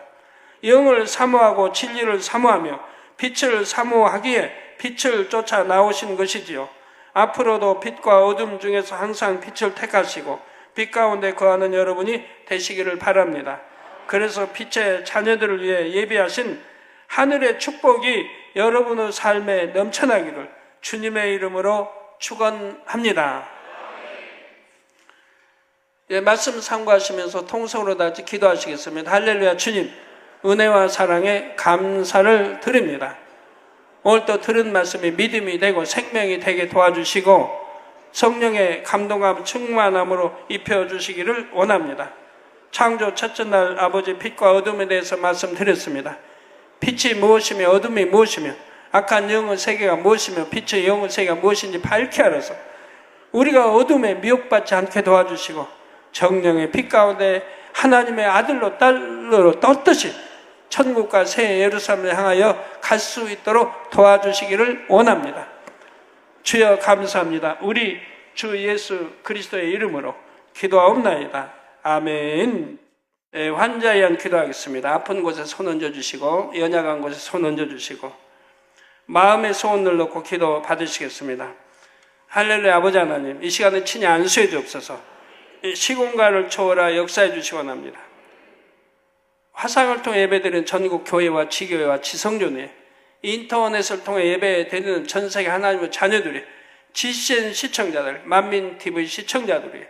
영을 사모하고 진리를 사모하며 빛을 사모하기에 빛을 쫓아 나오신 것이지요. 앞으로도 빛과 어둠 중에서 항상 빛을 택하시고 빛 가운데 거하는 여러분이 되시기를 바랍니다. 그래서 빛의 자녀들을 위해 예비하신 하늘의 축복이 여러분의 삶에 넘쳐나기를 주님의 이름으로 축원합니다. 예, 말씀 상고하시면서 통성으로 다시 기도하시겠습니다. 할렐루야. 주님, 은혜와 사랑에 감사를 드립니다. 오늘 또 들은 말씀이 믿음이 되고 생명이 되게 도와주시고 성령의 감동함 충만함으로 입혀주시기를 원합니다. 창조 첫째 날 아버지 빛과 어둠에 대해서 말씀드렸습니다. 빛이 무엇이며 어둠이 무엇이며 악한 영의 세계가 무엇이며 빛의 영의 세계가 무엇인지 밝히 알아서 우리가 어둠에 미혹받지 않게 도와주시고 정령의 빛 가운데 하나님의 아들로 딸로 떴듯이 천국과 새 예루살렘을 향하여 갈 수 있도록 도와주시기를 원합니다. 주여 감사합니다. 우리 주 예수 그리스도의 이름으로 기도하옵나이다. 아멘. 환자에 의한 기도하겠습니다. 아픈 곳에 손 얹어주시고 연약한 곳에 손 얹어주시고 마음의 소원을 넣고 기도 받으시겠습니다. 할렐루야. 아버지 하나님, 이 시간에 친히 안수해 주옵소서. 시공간을 초월하 역사해 주시기 원합니다. 화상을 통해 예배드리는 전국 교회와 지교회와 지성전회, 인터넷을 통해 예배드리는 전세계 하나님의 자녀들이, GCN 시청자들, 만민TV 시청자들이,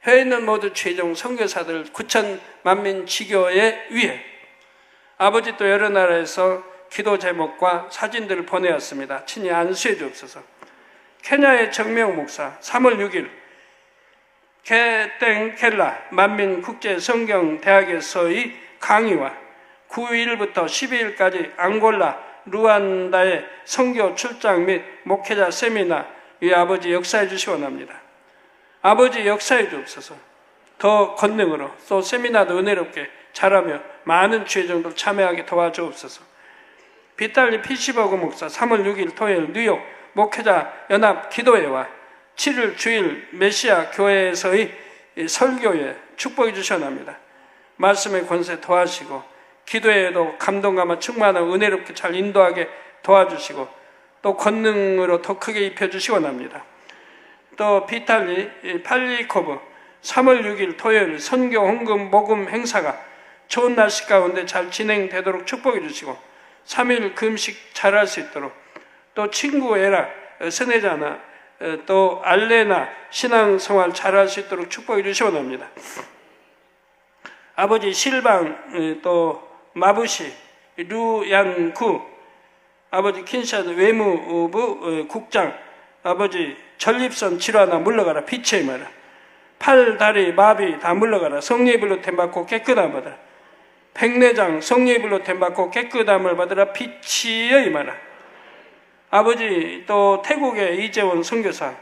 해외에 있는 모두 최종 선교사들 9천 만민 지교회 위에 아버지 또 여러 나라에서 기도 제목과 사진들을 보내었습니다. 친히 안수해 주옵소서. 케냐의 정명 목사 3월 6일 케땡켈라 만민국제성경대학에서의 강의와 9일부터 12일까지 앙골라 루안다의 선교 출장 및 목회자 세미나 이 아버지 역사해 주시기 원합니다. 아버지 역사해 주옵소서. 더 권능으로 또 세미나도 은혜롭게 잘하며 많은 주의종들 참여하게 도와주옵소서. 비탈리 피시버그 목사 3월 6일 토요일 뉴욕 목회자 연합 기도회와 7일 주일 메시아 교회에서의 설교에 축복해 주시옵나이다. 말씀의 권세 도와주시고 기도회에도 감동감화 충만하고 은혜롭게 잘 인도하게 도와주시고 또 권능으로 더 크게 입혀주시기 원합니다. 또 비탈리 팔리코브 3월 6일 토요일 선교 헌금 모금 행사가 좋은 날씨 가운데 잘 진행되도록 축복해 주시고 3일 금식 잘할 수 있도록 또 친구 에라 스네자나 또 알레나 신앙생활 잘할 수 있도록 축복해 주시기 원합니다. 아버지 실방 또 마부시 루얀쿠 아버지 킨샤드 외무부 국장 아버지 전립선 질환아 물러가라 빛의 임하라 팔 다리 마비 다 물러가라 성령의 불로 댐받고 깨끗함 받아라 백내장 성령의 불로 댐받고 깨끗함을 받으라 빛의 임하라. 아버지 또 태국의 이재원 선교사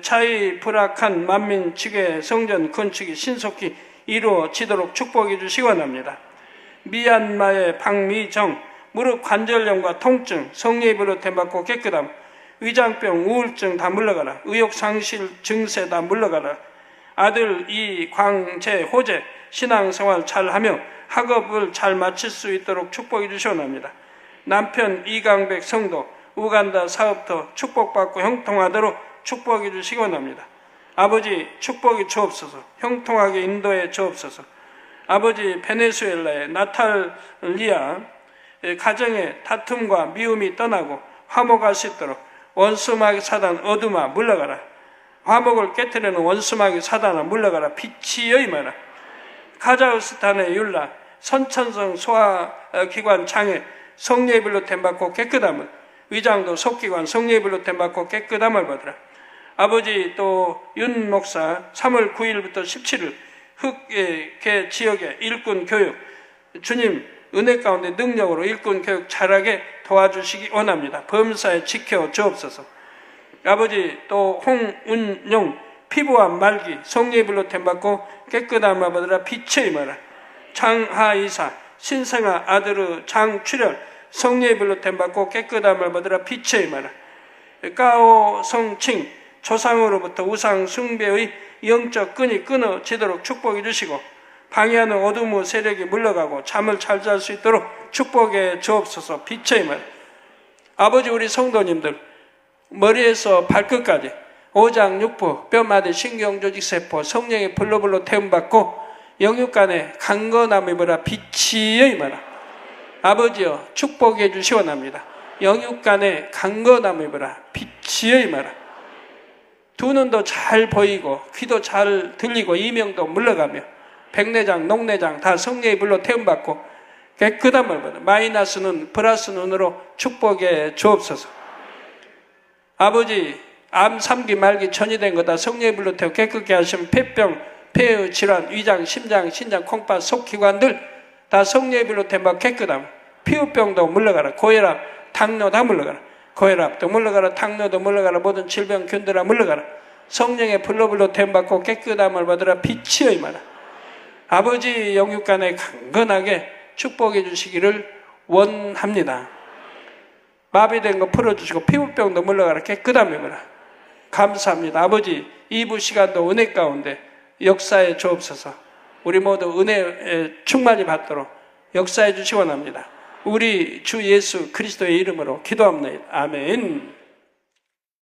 차이 불악한 만민 지교회 성전 건축이 신속히 이루어지도록 축복해 주시기 원합니다. 미얀마의 박미정 무릎 관절염과 통증 성령의 불로 댐받고 깨끗함 위장병 우울증 다 물러가라 의욕상실 증세 다 물러가라 아들 이광재 호재 신앙생활 잘하며 학업을 잘 마칠 수 있도록 축복해 주시옵나이다. 남편 이강백 성도 우간다 사업도 축복받고 형통하도록 축복해 주시기 원합니다. 아버지 축복이 주옵소서 형통하게 인도해 주옵소서. 아버지 베네수엘라의 나탈리아 가정의 다툼과 미움이 떠나고 화목할 수 있도록 원수마귀 사단 어둠아 물러가라 화목을 깨뜨리는 원수마귀 사단아 물러가라 빛이 임하라. 카자흐스탄의 율라 선천성 소화기관 장애 성령의 불로 댐받고 깨끗함을 위장도 속기관 성령의 불로 댐받고 깨끗함을 받으라. 아버지 또 윤 목사 3월 9일부터 17일 흑계 지역의 일꾼 교육 주님 은혜 가운데 능력으로 일꾼 교육 잘하게 도와주시기 원합니다. 범사에 지켜 주옵소서. 아버지 또 홍운용 피부암 말기 성령의 불로 댐받고 깨끗함을 받으라 빛의 임하라. 장하이사 신생아 아들의 장출혈 성령의 불로 댐받고 깨끗함을 받으라 빛의 임하라. 까오 성칭 조상으로부터 우상 숭배의 영적 끈이 끊어지도록 축복해 주시고 방해하는 어둠의 세력이 물러가고 잠을 잘 잘 수 있도록 축복해 주옵소서. 빛의 임하라. 아버지 우리 성도님들 머리에서 발끝까지 오장 육부 뼈마디 신경조직세포 성령의 불로 태움받고 영육간에 강건함이 뭐라 빛이 임하라. 아버지여 축복해 주시기 원합니다. 영육간에 강건함이 뭐라 빛이 임하라. 두 눈도 잘 보이고 귀도 잘 들리고 이명도 물러가며 백내장 녹내장 다 성령의 불로 태움받고 깨끗함을 받아 마이너스 눈 플러스 눈으로 축복해 주옵소서. 아버지 암 3기 말기 전이 된 거다 성령의 불로 태워 깨끗게 하시면 폐병 폐의 질환, 위장, 심장, 신장, 콩팥, 속기관들 다 성령의 불로 된 깨끗함. 피부병도 물러가라. 고혈압, 당뇨 다 물러가라. 고혈압도 물러가라. 당뇨도 물러가라. 모든 질병 균들아 물러가라. 성령의 불로 된 받고 깨끗함을 받으라. 빛이여 임하라. 아버지 영육간에 강건하게 축복해 주시기를 원합니다. 마비된 거 풀어주시고 피부병도 물러가라. 깨끗함이 임하라. 감사합니다. 아버지 이부 시간도 은혜 가운데 역사에 주옵소서. 우리 모두 은혜 충만히 받도록 역사해 주시기 원합니다. 우리 주 예수 그리스도의 이름으로 기도합니다. 아멘.